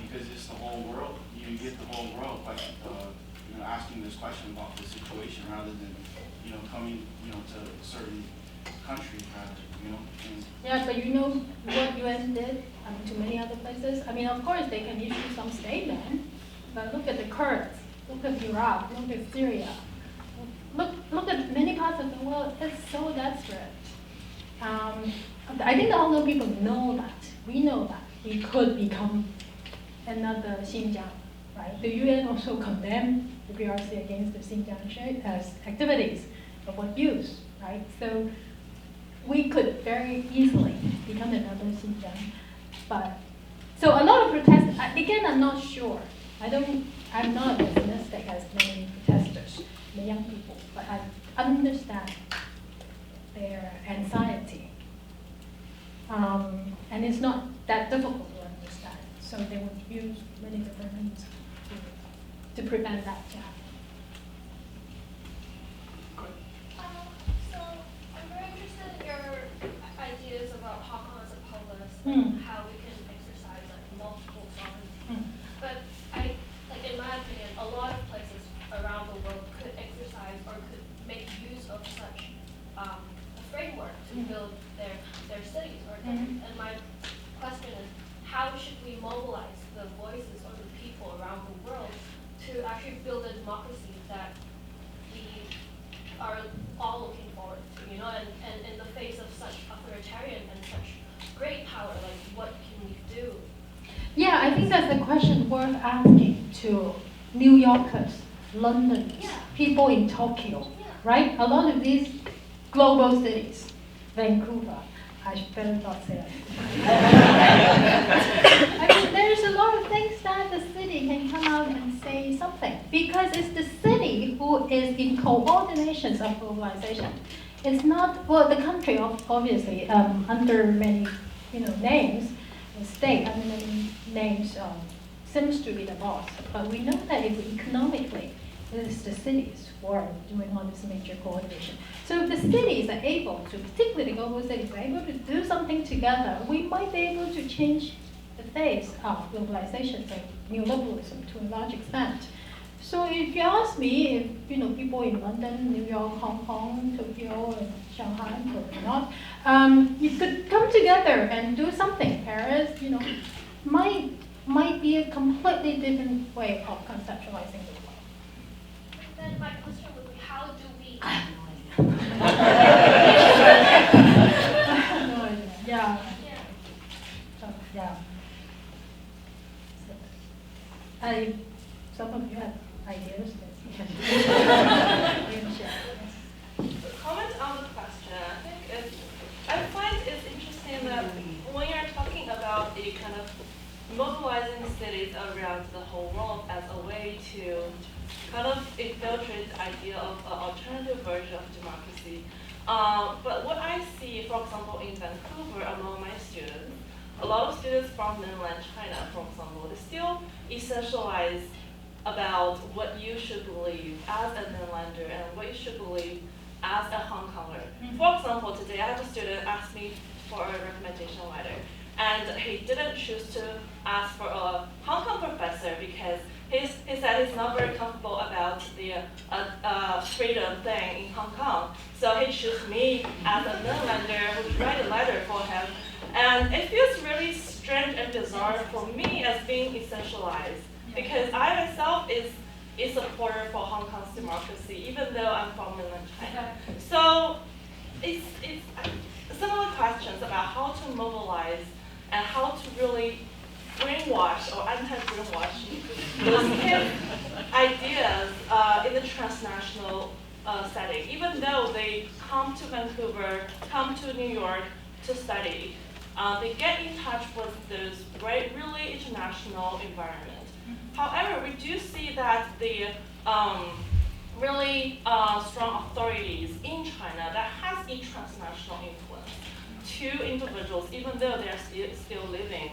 because it's the whole world. You get the whole world, asking this question about the situation rather than, coming, to certain countries rather, and Yeah, but you know what UN did to many other places? I mean, of course, they can issue some statement, but look at the Kurds, look at Iraq, look at Syria. Look at many parts of the world. It's so desperate. I think the Hong Kong people know that. We know that. We could become another Xinjiang, right? The UN also condemned the PRC against the Xinjiang activities, but what use, right? So we could very easily become another Xinjiang. But so a lot of protests. Again, I'm not sure. I'm not as pessimistic as many protesters, the young people, but I understand their anxiety. And it's not that difficult to understand. So they would use many different means to prevent that to happen. So I'm very interested in your ideas about Hong Kong as a polis and how we can exercise multiple sovereignty. But in my opinion, a lot of places around the world could exercise or could make use of such a framework to build their cities. And my question is, how should we mobilize the voices of the people around the world to actually build a democracy that we are all looking forward to, and in the face of such authoritarian and such great power, what can we do? Yeah, I think that's a question worth asking to New Yorkers, Londoners, people in Tokyo, right? A lot of these global cities, Vancouver, I better not say it. I mean, there's a lot of things that the city can come out and say something, because it's the city who is in coordination of globalization. It's not, well, the country obviously under many names, the state under many names seems to be the boss, but we know that if economically it is the cities who are doing all this major coordination. So if the cities are able to, particularly the global cities, are able to do something together, we might be able to change the face of globalization and neoliberalism to a large extent. So if you ask me, if people in London, New York, Hong Kong, Tokyo, and Shanghai, probably not, you could come together and do something. Paris, might be a completely different way of conceptualizing the world. Then my question would be, how do we? No idea. Yeah. So, yeah. So, some of you have ideas that you can share. Comment on the question. I find it's interesting that when you're talking about the kind of mobilizing cities around the whole world as a way to kind of infiltrate the idea of an alternative version of democracy. But what I see, for example, in Vancouver among my students, a lot of students from mainland China, for example, they still essentialize about what you should believe as a mainlander and what you should believe as a Hong Konger. For example, today I have a student ask me for a recommendation letter, and he didn't choose to ask for a Hong Kong professor because he said he's not very comfortable about the freedom thing in Hong Kong. So he chose me as a mainlander who would write a letter for him. And it feels really strange and bizarre for me as being essentialized, because I myself is a supporter for Hong Kong's democracy, even though I'm from mainland China. So it's similar questions about how to mobilize and how to really brainwash or anti-brainwash those kids' ideas in the transnational setting, even though they come to Vancouver, come to New York to study. They get in touch with this really international environment. However, we do see that the really strong authorities in China that has a transnational influence to individuals, even though they're still living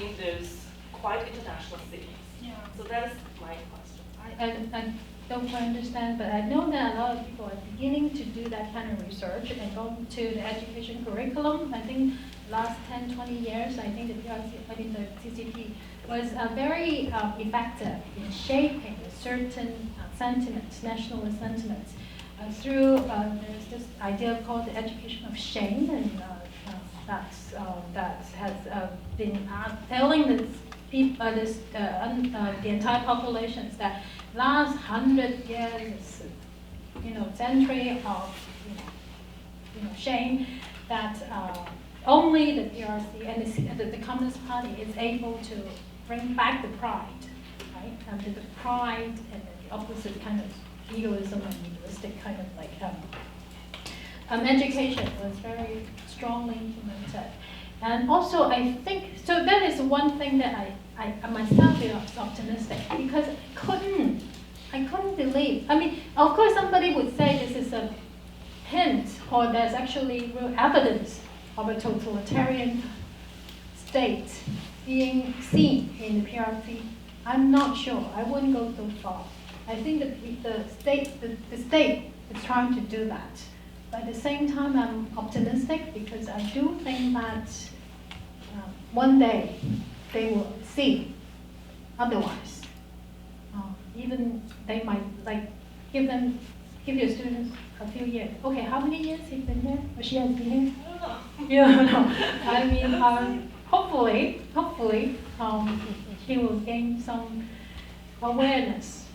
in those quite international cities. Yeah. So that's my question. And don't quite understand, but I know that a lot of people are beginning to do that kind of research and go to the education curriculum. I think last 10, 20 years, I think the CCP was very effective in shaping certain sentiments, nationalist sentiments, through there's this idea called the education of shame, and that has been telling the entire populations that last 100 years, century of shame, that only the PRC and the Communist Party is able to bring back the pride, right? The pride and the opposite kind of egoism and egoistic kind of like education was very strongly implemented. And also I think, so that is one thing that I myself was optimistic, because I couldn't believe. I mean, of course somebody would say this is a hint, or there's actually real evidence of a totalitarian state being seen in the PRC. I'm not sure. I wouldn't go so far. I think that the state is trying to do that. But at the same time, I'm optimistic, because I do think that one day they will see otherwise. Even they might give your students a few years. Okay, how many years he's been here? Or she has been here? I don't know. Yeah, no. I mean, hopefully, he will gain some awareness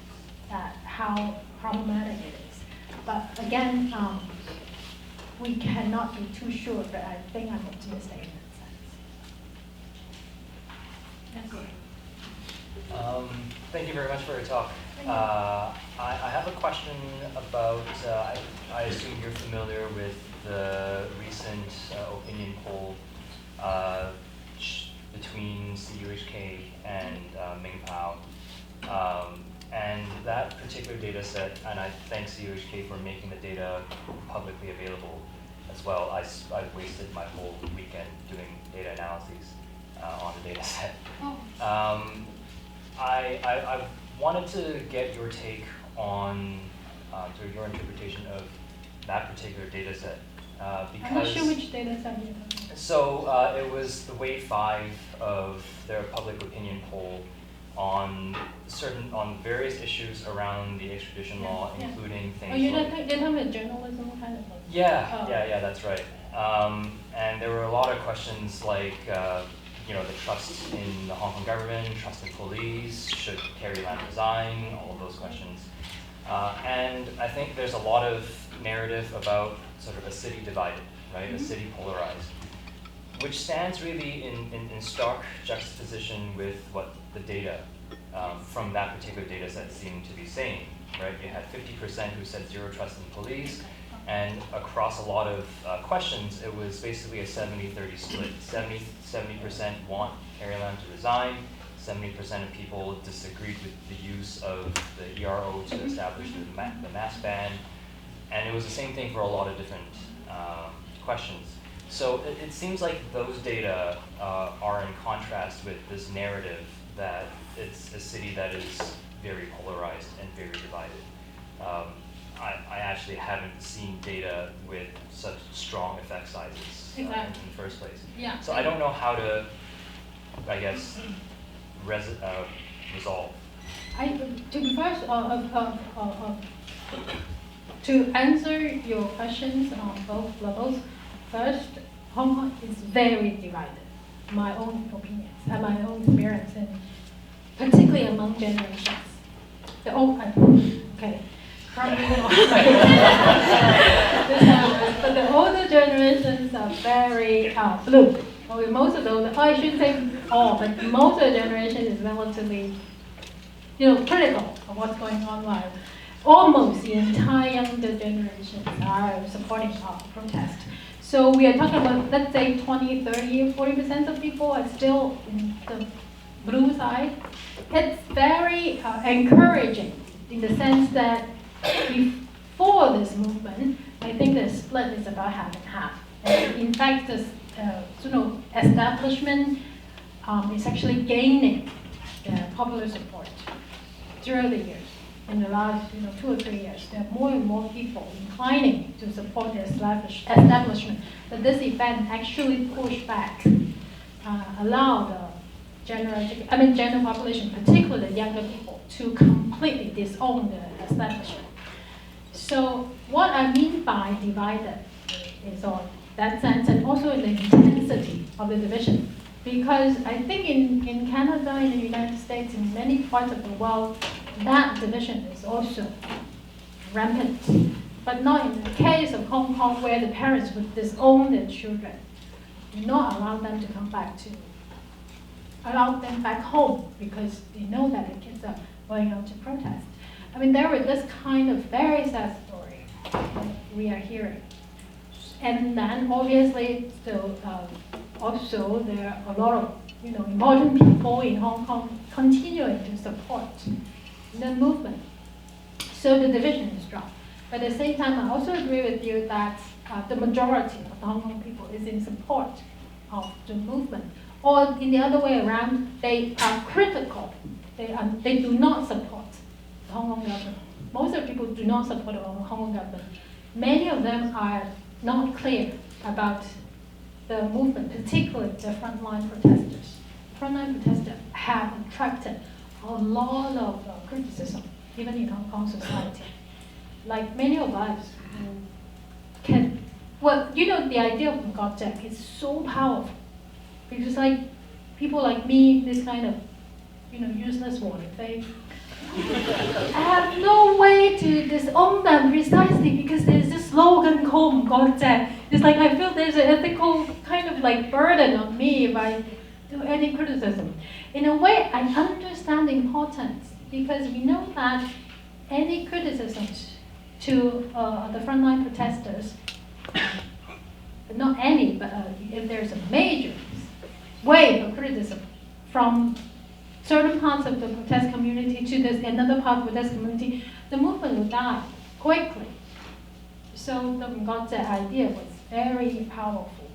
that how problematic it is. But again, we cannot be too sure, but I think I'm optimistic in that sense. Yes. Thank you very much for your talk. I have a question about, I assume you're familiar with the recent opinion poll between CUHK and Ming-Pao. And that particular data set, and I thank CUHK for making the data publicly available as well. I wasted my whole weekend doing data analyses on the data set. I wanted to get your take on sort of your interpretation of that particular data set. Because I'm not sure which data set you're talking about. So it was the wave 5 of their public opinion poll on various issues around the extradition law, including things you're like... talking about journalism kind of like... Yeah, that's right. And there were a lot of questions like, the trust in the Hong Kong government, trust in police, should Carrie Lam resign, all of those questions. And I think there's a lot of narrative about sort of a city divided, right? A city polarized, which stands really in stark juxtaposition with what the data from that particular data set seemed to be saying, right? You had 50% who said zero trust in police, and across a lot of questions, it was basically a 70-30 split. 70% want Carrie Lam to resign, 70% of people disagreed with the use of the ERO to establish the mask ban, and it was the same thing for a lot of different questions. So it seems like those data are in contrast with this narrative that it's a city that is very polarized and very divided. I actually haven't seen data with such strong effect sizes in the first place. Yeah. So I don't know how to, I guess, resolve. To be first, to answer your questions on both levels, first, Hong Kong is very divided. My own opinions and my own experience, and particularly among generations. Probably not. But the older generations are very blue. Well, most of those, I shouldn't say all, but most of the generation is relatively, critical of what's going on live. Almost the entire younger generations are supporting protest. So we are talking about, let's say 20, 30, 40% of people are still in the blue side. It's very encouraging in the sense that before this movement, I think the split is about half and half. And in fact, this establishment is actually gaining popular support throughout the years. in the last 2 or 3 years, there are more and more people inclining to support the establishment, that this event actually pushed back, allowed the general population, particularly younger people, to completely disown the establishment. So what I mean by divided is on that sense, and also in the intensity of the division. Because I think in Canada, in the United States, in many parts of the world, that division is also rampant. But not in the case of Hong Kong, where the parents would disown their children, do not allow them to come back home, because they know that the kids are going out to protest. I mean, there was this kind of very sad story that we are hearing. And then obviously, also there are a lot of important people in Hong Kong continuing to support the movement. So the division is strong. But at the same time, I also agree with you that the majority of the Hong Kong people is in support of the movement. Or in the other way around, they are critical. They do not support the Hong Kong government. Most of the people do not support the Hong Kong government. Many of them are not clear about the movement, particularly the frontline protesters. Frontline protesters have attracted a lot of criticism, even in Hong Kong society. Like many of us can, the idea of Ngok is so powerful, because like people like me, this kind of useless one, they have no way to disown them, precisely because there's this slogan called Ngok. It's like I feel there's an ethical kind of like burden on me if I do any criticism. In a way, I understand the importance, because we know that any criticisms to the frontline protesters, not any, but if there's a major wave of criticism from certain parts of the protest community to another part of the protest community, the movement will die quickly. So the Ngok idea was very powerful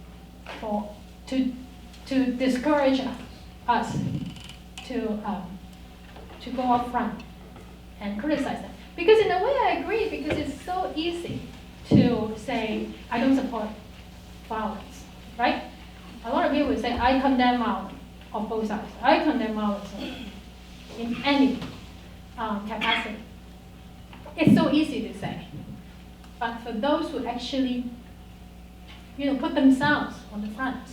to discourage us to go up front and criticize them. Because in a way I agree, because it's so easy to say, I don't support violence, right? A lot of people would say, I condemn violence on both sides. I condemn violence in any capacity. It's so easy to say. But for those who actually put themselves on the front,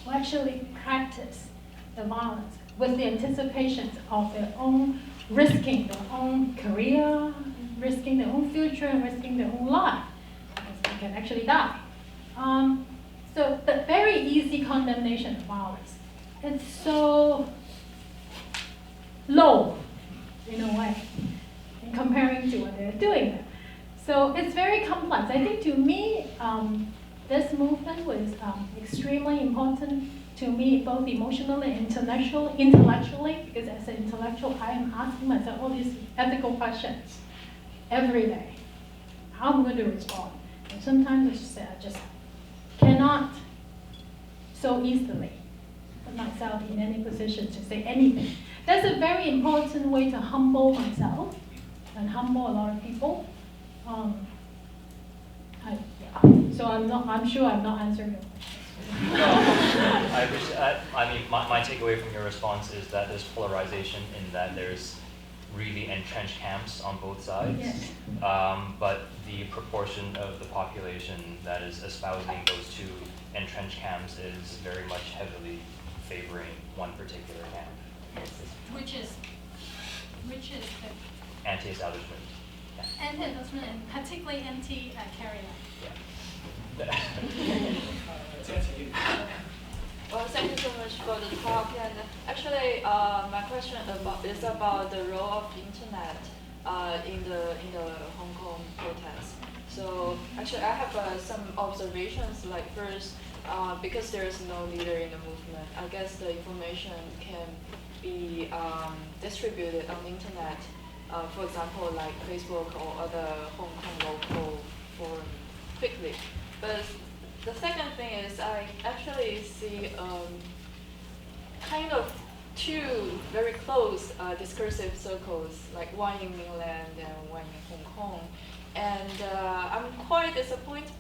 who actually practice the violence with the anticipations of their own risking their own career, risking their own future, and risking their own life, because they can actually die. So the very easy condemnation of violence, it's so low in a way, in comparing to what they're doing there. So it's very complex. I think to me, this movement was extremely important to me, both emotionally and intellectually, because as an intellectual, I am asking myself all these ethical questions every day. How am I going to respond? And sometimes I just cannot so easily put myself in any position to say anything. That's a very important way to humble myself and humble a lot of people. So I'm sure I'm not answering your question. No, I appreciate that. I mean, my takeaway from your response is that there's polarization in that there's really entrenched camps on both sides. Yes. But the proportion of the population that is espousing those two entrenched camps is very much heavily favoring one particular camp. Yes. Which is the Anti-establishment. anti-establishment and particularly anti-carrier. Yeah. Well, thank you so much for the talk. And actually, my question is about the role of internet in the Hong Kong protest. So actually, I have some observations. Like first, because there is no leader in the movement, I guess the information can be distributed on the internet. For example, like Facebook or other Hong Kong local forum quickly. But the second thing is I actually see kind of two very close discursive circles, like one in Mainland and one in Hong Kong. And I'm quite disappointed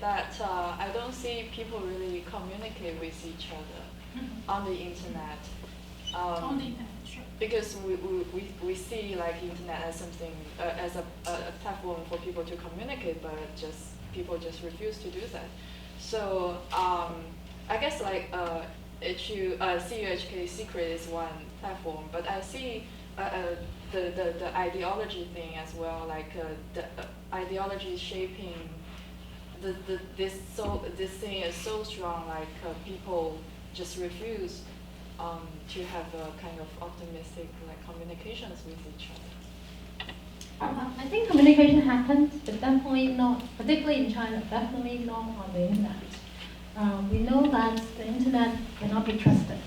that I don't see people really communicate with each other on the internet. On the internet, sure. Because we see like internet as something, as a platform for people to communicate, but people just refuse to do that. So I guess like CUHK Secret is one platform, but I see the ideology thing as well, like the ideology shaping this thing is so strong, like people just refuse to have a kind of optimistic like communications with each other. I think communication happens, but definitely not, particularly in China, definitely not on the internet. We know that the internet cannot be trusted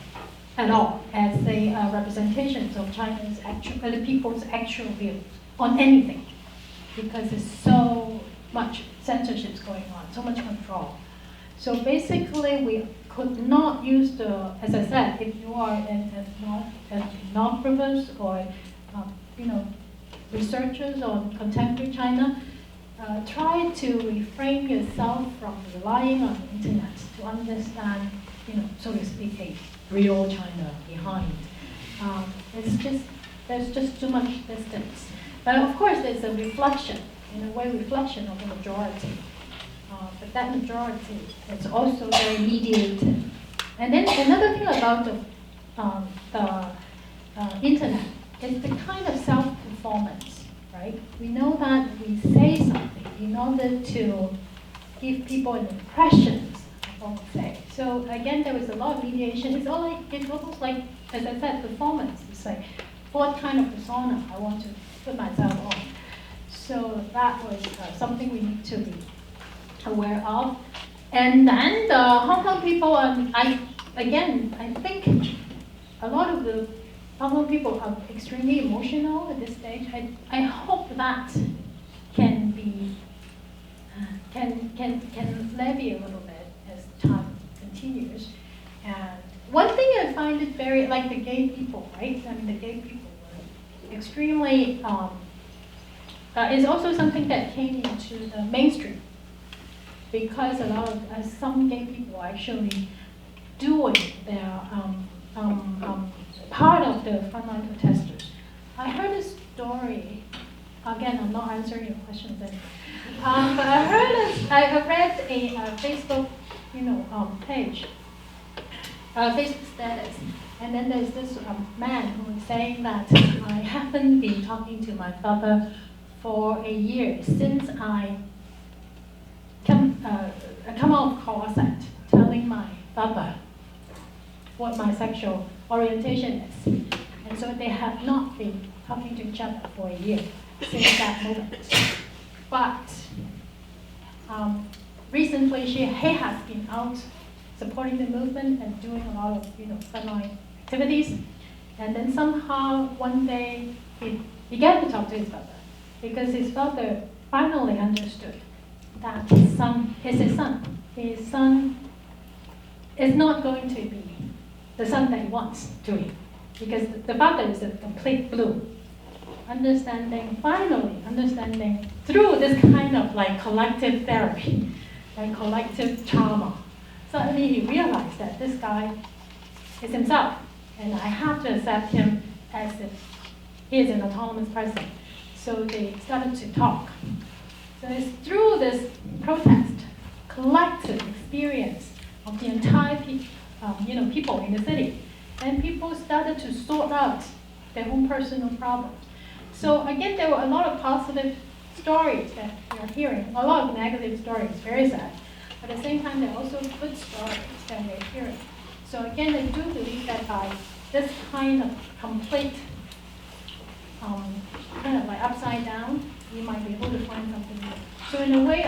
at all as a representations of China's the people's actual view on anything, because there's so much censorship going on, so much control. So basically, we could not use as I said, if you are an ethnographers or researchers on contemporary China, try to reframe yourself from relying on the internet to understand, so to speak, a real China behind. There's just too much distance. But of course, there's a reflection, in a way, reflection of the majority. But that majority is also very mediated. And then another thing about the internet is the kind of self-performance, right? We know that we say something in order to give people an impression of what we say. So again, there was a lot of mediation. It's almost like, as I said, performance. It's like, what kind of persona I want to put myself on. So that was something we need to be aware of. And then the Hong Kong people, I think a lot of the Hong Kong people are extremely emotional at this stage. I hope that can be can levy a little bit as time continues. And one thing I find it very, like the gay people, right? I mean, the gay people were extremely, is also something that came into the mainstream, because a lot of some gay people are actually doing their part of the frontline protesters. I heard a story. Again, I'm not answering your questions anymore. But I read a Facebook, page, Facebook status, and then there's this man who was saying that I haven't been talking to my father for a year since I come out of closet, telling my father what my sexual orientation is. And so they have not been talking to each other for a year since that moment. But recently he has been out supporting the movement and doing a lot of frontline activities. And then somehow one day he began to talk to his father, because his father finally understood that his son is his son. His son is not going to be the son that he wants to be, because the father is a complete blue. Finally understanding through this kind of like collective therapy and collective trauma. Suddenly he realized that this guy is himself, and I have to accept him as if he is an autonomous person. So they started to talk. So it's through this protest, collective experience of the entire people in the city, and people started to sort out their own personal problems. So again, there were a lot of positive stories that we are hearing, a lot of negative stories, very sad. But at the same time, there are also good stories that we are hearing. So again, I do believe that by this kind of complete, kind of like upside down, we might be able to find something new. So in a way,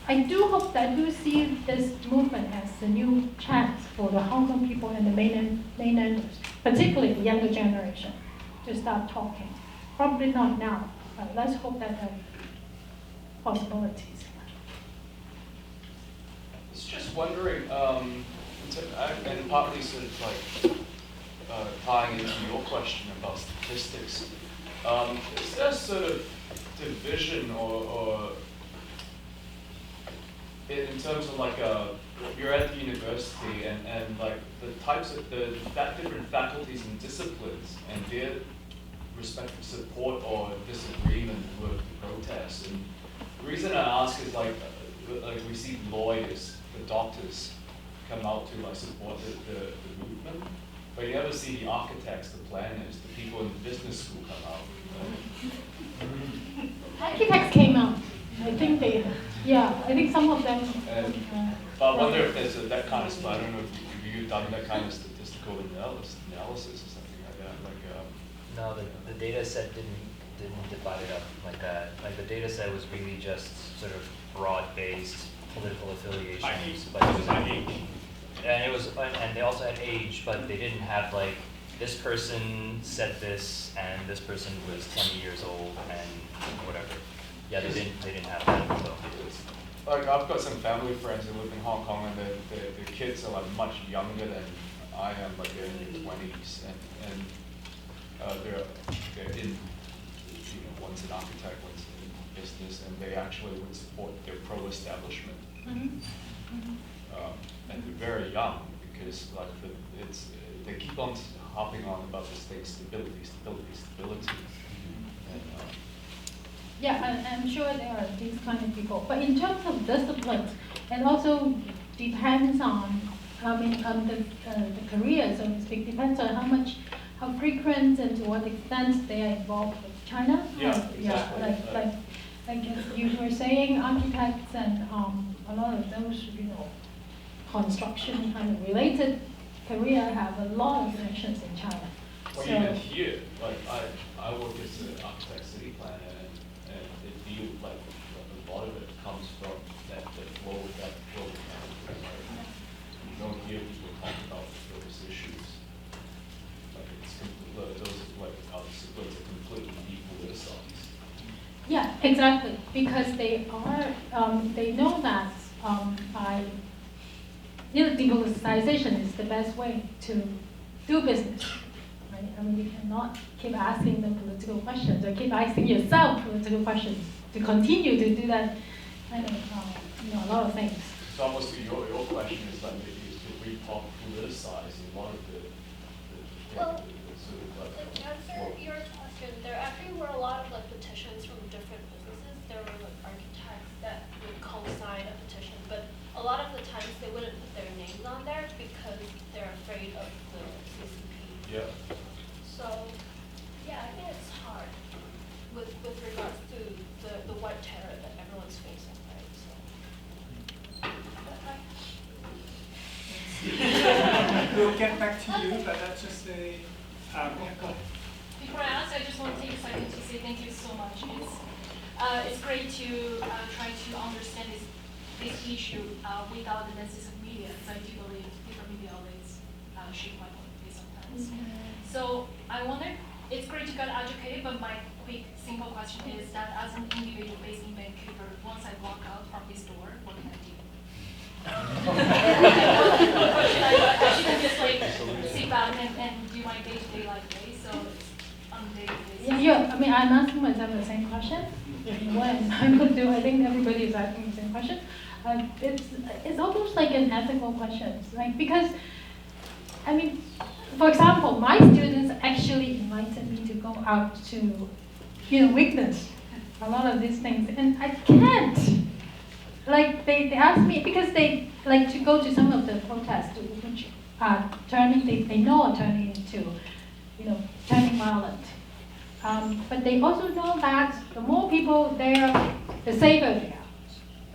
I do hope that you see this movement as a new chance for the Hong Kong people and the mainlanders, particularly the younger generation, to start talking. Probably not now, but let's hope that there are possibilities. I was just wondering, and partly sort of like tying into your question about statistics, is there a sort of division or in terms of like you're at the university and like the types of that different faculties and disciplines and their respective support or disagreement with the protests? And the reason I ask is like we see lawyers, the doctors come out to like support the movement, but you never see the architects, the planners, the people in the business school come out. Architects came out. I think I think some of them. But I wonder if there's that kind of, I don't know if you've done that kind of statistical analysis or something like that. No, the data set didn't divide it up like that. Like the data set was really just sort of broad-based political affiliations, but it was by age. And they also had age, but they didn't have like this person said this and this person was 20 years old and whatever. Yeah, they didn't have that. So. Like I've got some family friends who live in Hong Kong, and the kids are like much younger than I am, like they're in their 20s, and they're in, one's an architect, one's in business, and they actually would support, they're pro-establishment. And they're very young because like they keep on hopping on about this thing, stability. And, yeah, I'm sure there are these kind of people. But in terms of disciplines, it also depends on, the career, so to speak, depends on how frequent and to what extent they are involved with China. Yeah, exactly. Like you were saying, architects and a lot of those, construction kind of related career have a lot of connections in China. Well, so, even here, like I work as an architect city planner, and it feels like a lot of it comes from that flow. You don't hear people talk about those issues. Like those disciplines are completely depoliticized. yeah, exactly, because they are they know that by depoliticization is the best way to do business. Right? You cannot keep asking them political questions or keep asking yourself political questions to continue to do that kind of, a lot of things. So almost your question is like is to repoliticize a lot of the Well, sort of like to answer your question, there actually were a lot of petitions from different businesses. There were architects that would co-sign a petition, but a lot of the times they wouldn't put their names on there because they're afraid of the CCP. yeah. So, yeah, I think it's hard with regards to the white terror that everyone's facing, right? So, We'll get back to you, but that's just a go. Before I ask, I just want to take a second to say thank you so much. It's great to try to understand this issue without the lens of media, because I do believe different media outlets shape my point of view sometimes. So I wonder, it's great to get educated, but my quick, simple question is that as an individual based in Vancouver, once I walk out from this door, what can I do? Should I just sit back and do my day-to-day life way? So on a daily basis. Yeah, I'm asking myself the same question. What am I going to do? I think everybody is asking the same question. It's almost like an ethical question, right? Because, for example, my students actually invited me to go out to, witness a lot of these things, and I can't. Like they asked me because they like to go to some of the protests, which are turning, they know are turning into, turning violent. But they also know that the more people there, the safer they are,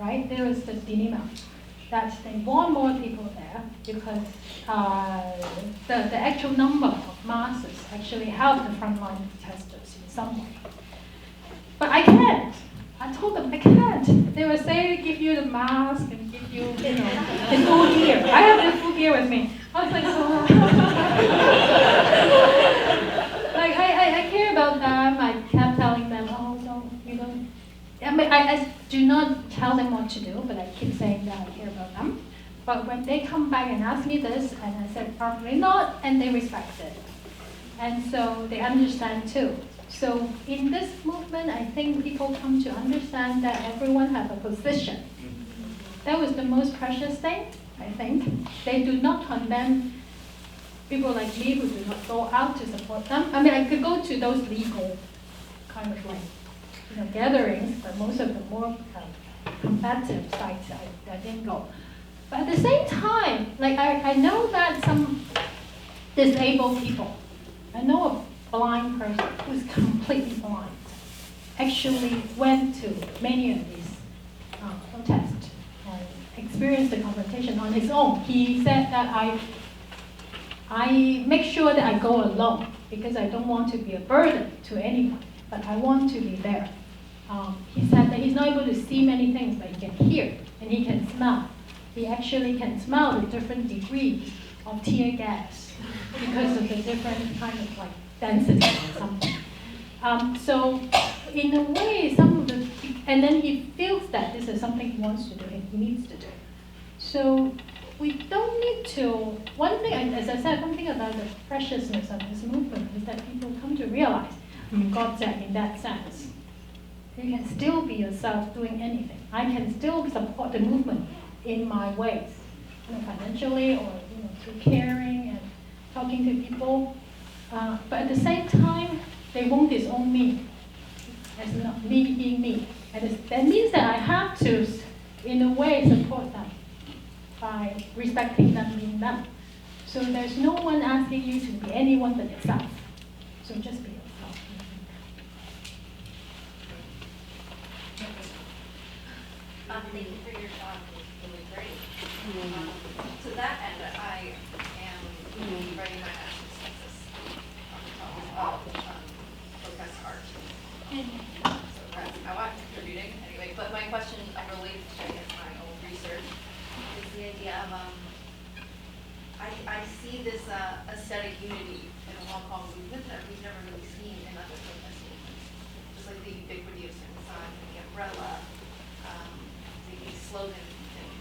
right? There is the dilemma that they want more people there because the actual number of masses actually help the frontline protesters in some way. But I can't. I told them I can't. They were saying give you the mask and give you, the full gear. I have the full gear with me. I was like, I care about them. I kept telling them, no, you don't. I do not tell them what to do, but I keep saying that I care about them. But when they come back and ask me this, and I said probably not, and they respect it. And so they understand too. So in this movement, I think people come to understand that everyone has a position. That was the most precious thing, I think. They do not condemn people like me who do not go out to support them. I mean, I could go to those legal kind of like, gatherings, but most of the more combative sites, I didn't go. But at the same time, like I know that some disabled people, I know a blind person who's completely blind, actually went to many of these protests and experienced the confrontation on his own. He said that I make sure that I go alone because I don't want to be a burden to anyone, but I want to be there. He said that he's not able to see many things, but he can hear and he can smell. He actually can smell the different degrees of tear gas because of the different kind of like density or something. So in a way, and then he feels that this is something he wants to do and he needs to do. So we don't need to, one thing, as I said, something about the preciousness of this movement is that people come to realize, God said in that sense, you can still be yourself doing anything. I can still support the movement in my ways, financially or through caring and talking to people. But at the same time, they won't disown me as not me being me. And that means that I have to, in a way, support them by respecting them being them. So there's no one asking you to be anyone but yourself. So just be yourself. Thank you for your talk. It was really great. To that end, I am writing my master's thesis on the topic of protest art. So that's how I'm contributing anyway. But my question related to, I guess, my own research is the idea of I see this aesthetic unity in the Hong Kong movement that we've never really seen in other protest movements. Just like the ubiquity of certain signs, the umbrella, the slogan thing.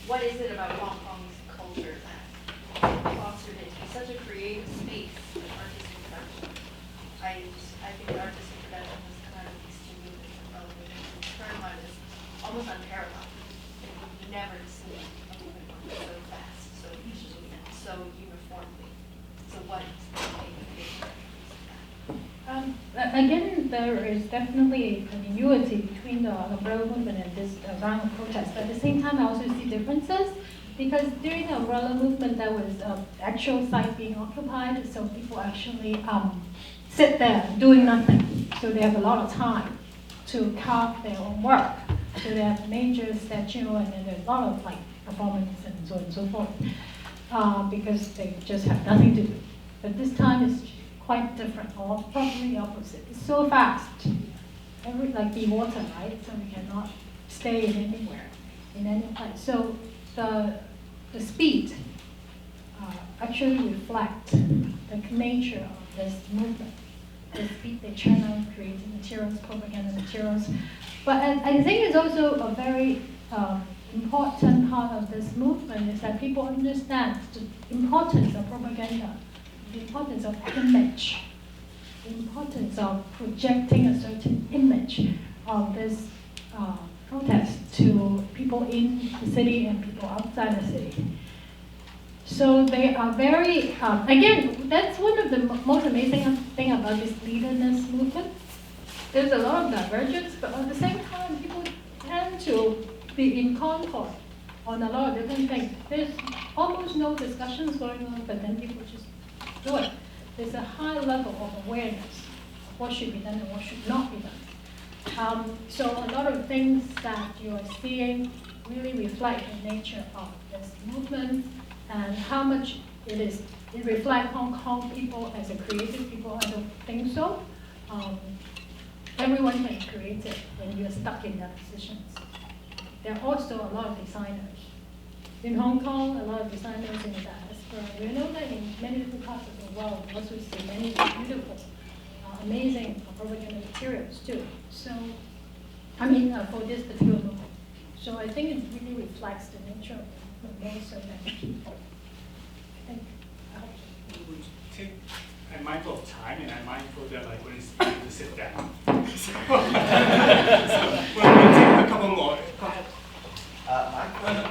What is it about Hong Kong's culture that fostered it to be such a creative space for artistic production? I think that artistic production has come out of these two movements of relevant. The turn one is almost unparalleled. You've never seen a movement work so fast, so efficiently, and so uniformly. So what is the making Again, there is definitely a continuity between the umbrella movement and this round of protests. But at the same time, I also see differences because during the umbrella movement, there was actual site being occupied, so people actually sit there doing nothing. So they have a lot of time to carve their own work. So they have major statue, and then there's a lot of like performance and so on and so forth because they just have nothing to do. But this time it's quite different, or probably opposite. It's so fast, like the water, right? So we cannot stay in anywhere, in any place. So the speed actually reflects the nature of this movement. The speed they churn out, creating materials, propaganda materials. But I think it's also a very important part of this movement is that people understand the importance of propaganda, the importance of image, the importance of projecting a certain image of this protest to people in the city and people outside the city. So they are very, again, that's one of the most amazing thing about this leaderness movement. There's a lot of divergence, but at the same time, people tend to be in concord on a lot of different things. There's almost no discussions going on, but then people just do it. There's a high level of awareness of what should be done and what should not be done. So a lot of things that you are seeing really reflect the nature of this movement and how much it reflects Hong Kong people as a creative people. I don't think so. Everyone can create it when you're stuck in their positions. There are also a lot of designers. In Hong Kong, a lot of designers in the diaspora. We know that in many different parts of the world, we also see many beautiful, amazing propaganda materials too. So, I mean, for this particular movement. So I think it really reflects the nature of the most of the people. I think, I hope so. We would take, I'm mindful of time, and I'm mindful that like when it's time to sit down. So we'll take a couple more.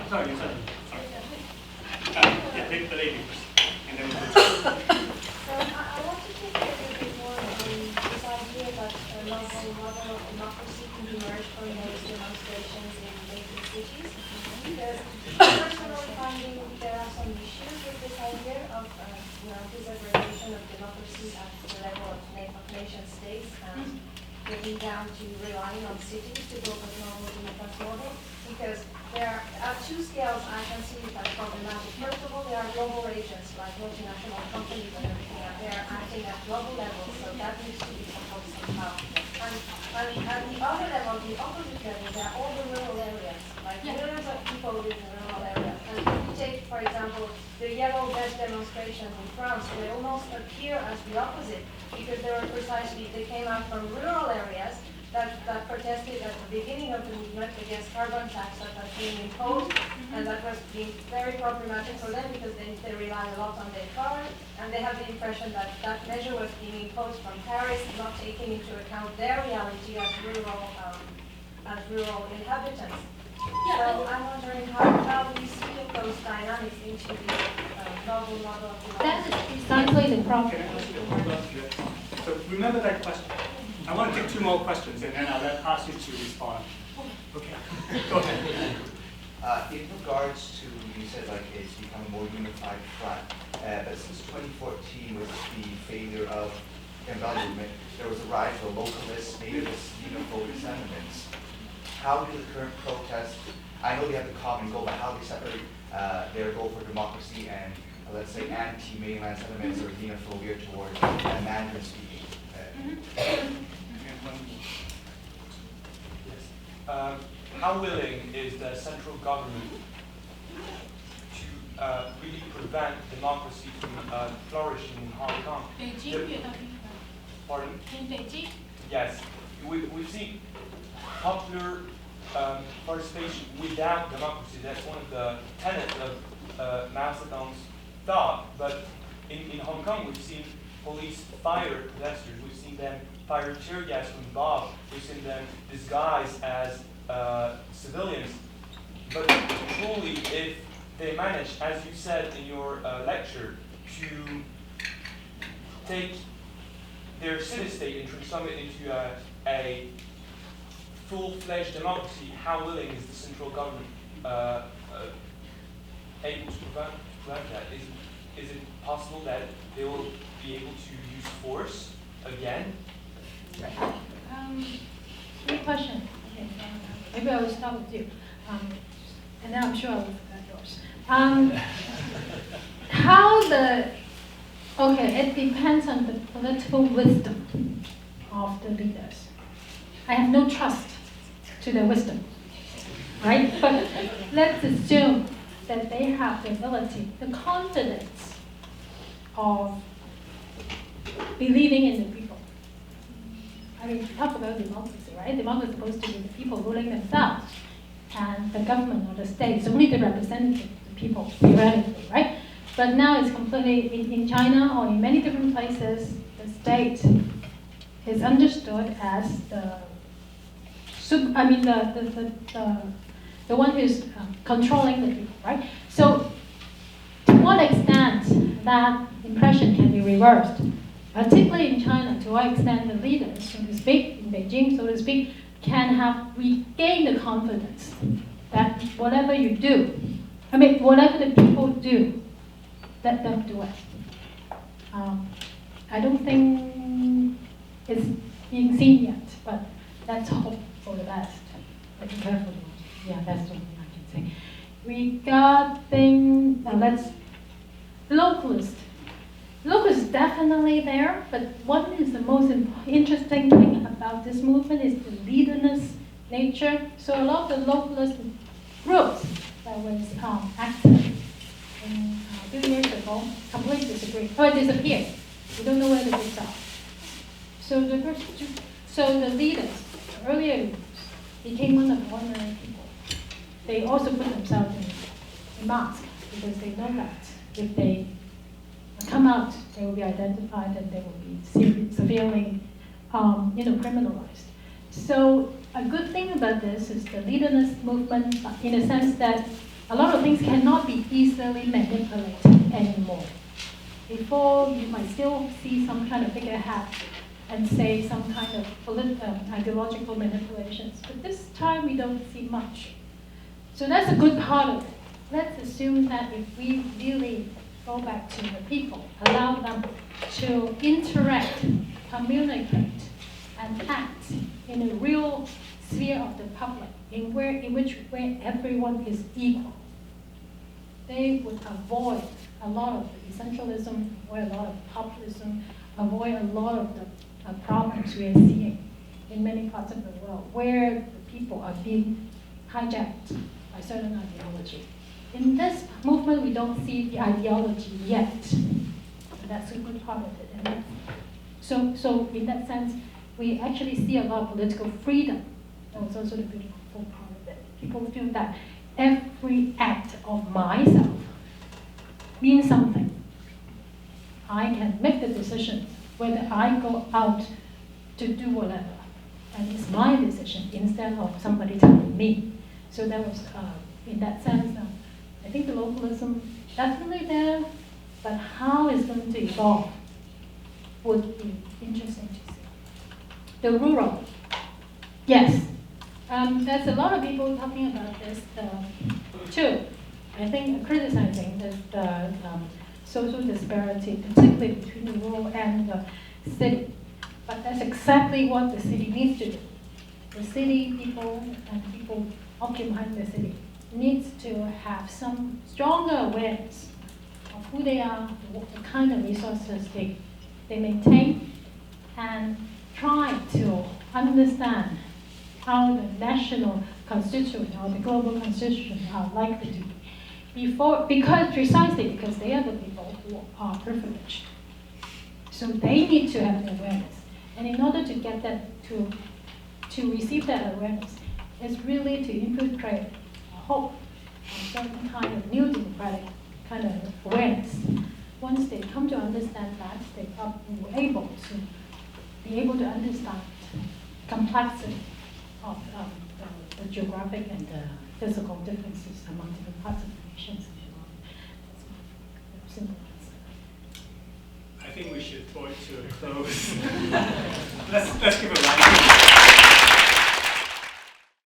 Sorry. Yeah, take the lady first, and then we'll So I want to take a little bit more on this idea that a novel model of democracy can emerge from those demonstrations in major cities. Because personally finding there are some issues with this idea of disaggregation of democracy at the level of nation states and getting down to relying on cities to build a normal democratic model. Because there are two scales I can see as problematic. First of all, there are global agents like multinational companies and everything. They're acting at global level, so that needs to be tackled somehow. And at the other level, the opposite level, there are all the rural areas. Like millions of people live in rural areas. And if you take, for example, the yellow vest demonstrations in France, they almost appear as the opposite because they came out from rural areas that protested at the beginning of the movement against carbon tax that was being imposed, and that was being very problematic for them because they rely a lot on their cars, and they have the impression that that measure was being imposed from Paris, not taking into account their reality as rural inhabitants. So I'm wondering how do you see those dynamics into the novel model of democracy? That is precisely the problem. Can I ask you a question? So remember that question. I want to take two more questions, and then I'll ask you to respond. Okay, go ahead. In regards to, you said like it's become a more unified front, but since 2014 with the failure of the movement, there was a rise of localist, nativist, xenophobic sentiments. How do the current protests, I know they have the common goal, but how do they separate their goal for democracy and, let's say, anti-mainland sentiments or xenophobia towards Mandarin speaking? How willing is the central government to really prevent democracy from flourishing in Hong Kong? Beijing, you're talking about? Pardon? In Beijing? Yes. We've seen popular participation without democracy. That's one of the tenets of Mao Zedong's thought. But in Hong Kong, we've seen police fire protesters. We've seen them fire tear gas from above. We've seen them disguised as civilians. But truly, if they manage, as you said in your lecture, to take their city-state and transform it into a full-fledged democracy, how willing is the central government able to prevent that? Is it possible that they will be able to use force again? Great question. Okay, maybe I will start with you, and then I'm sure I will forget yours. It depends on the political wisdom of the leaders. I have no trust to their wisdom, right? But let's assume that they have the ability, the confidence of believing in the people. I mean, talk about democracy, right? Democracy is supposed to be the people ruling themselves, and the government or the state is only the representative of the people, theoretically, right? But now it's completely, in China or in many different places, the state is understood as the one who's controlling the people, right? So to what extent that impression can be reversed, particularly in China, to what extent the leaders, so to speak, in Beijing, so to speak, can have regained the confidence that whatever you do, whatever the people do, let them do it. I don't think it's being seen yet, but let's hope for the best. Let's be careful. Yeah, that's what I can say. Regarding, localist. Localist is definitely there, but what is the most interesting thing about this movement is the leaderless nature. So a lot of the localist groups that was active a few years ago completely disappeared. Disappeared. We don't know where they are. So the leaders, the earlier leaders, became one of the ordinary people. they also put themselves in mask because they know that if they come out, they will be identified and they will be severely criminalized. So a good thing about this is the leaderless movement, in a sense that a lot of things cannot be easily manipulated anymore. Before, you might still see some kind of figurehead and say some kind of ideological manipulations, but this time we don't see much. So that's a good part of it. Let's assume that if we really go back to the people, allow them to interact, communicate, and act in a real sphere of the public, where everyone is equal, they would avoid a lot of the essentialism, avoid a lot of populism, avoid a lot of the problems we are seeing in many parts of the world, where the people are being hijacked by certain ideology. In this movement, we don't see the ideology yet. But that's a good part of it. And so in that sense, we actually see a lot of political freedom. That was also the beautiful part of it. People feel that every act of myself means something. I can make the decision whether I go out to do whatever. And it's my decision instead of somebody telling me. So that was, in that sense, I think the localism definitely there, but how it's going to evolve would be interesting to see. The rural, yes. There's a lot of people talking about this too. I think criticizing the social disparity, particularly between the rural and the city. But that's exactly what the city needs to do. The city people and people occupying the city needs to have some stronger awareness of who they are, the kind of resources they maintain, and try to understand how the national constituent or the global constituent are likely to be. Precisely because they are the people who are privileged. So they need to have the awareness. And in order to get them to receive that awareness, is really to infiltrate hope and certain kind of new democratic kind of awareness. Once they come to understand that, they are able to understand complexity of the geographic and the physical differences among different parts of the nations. That's simple answer. I think we should draw it to a close. let's give a round.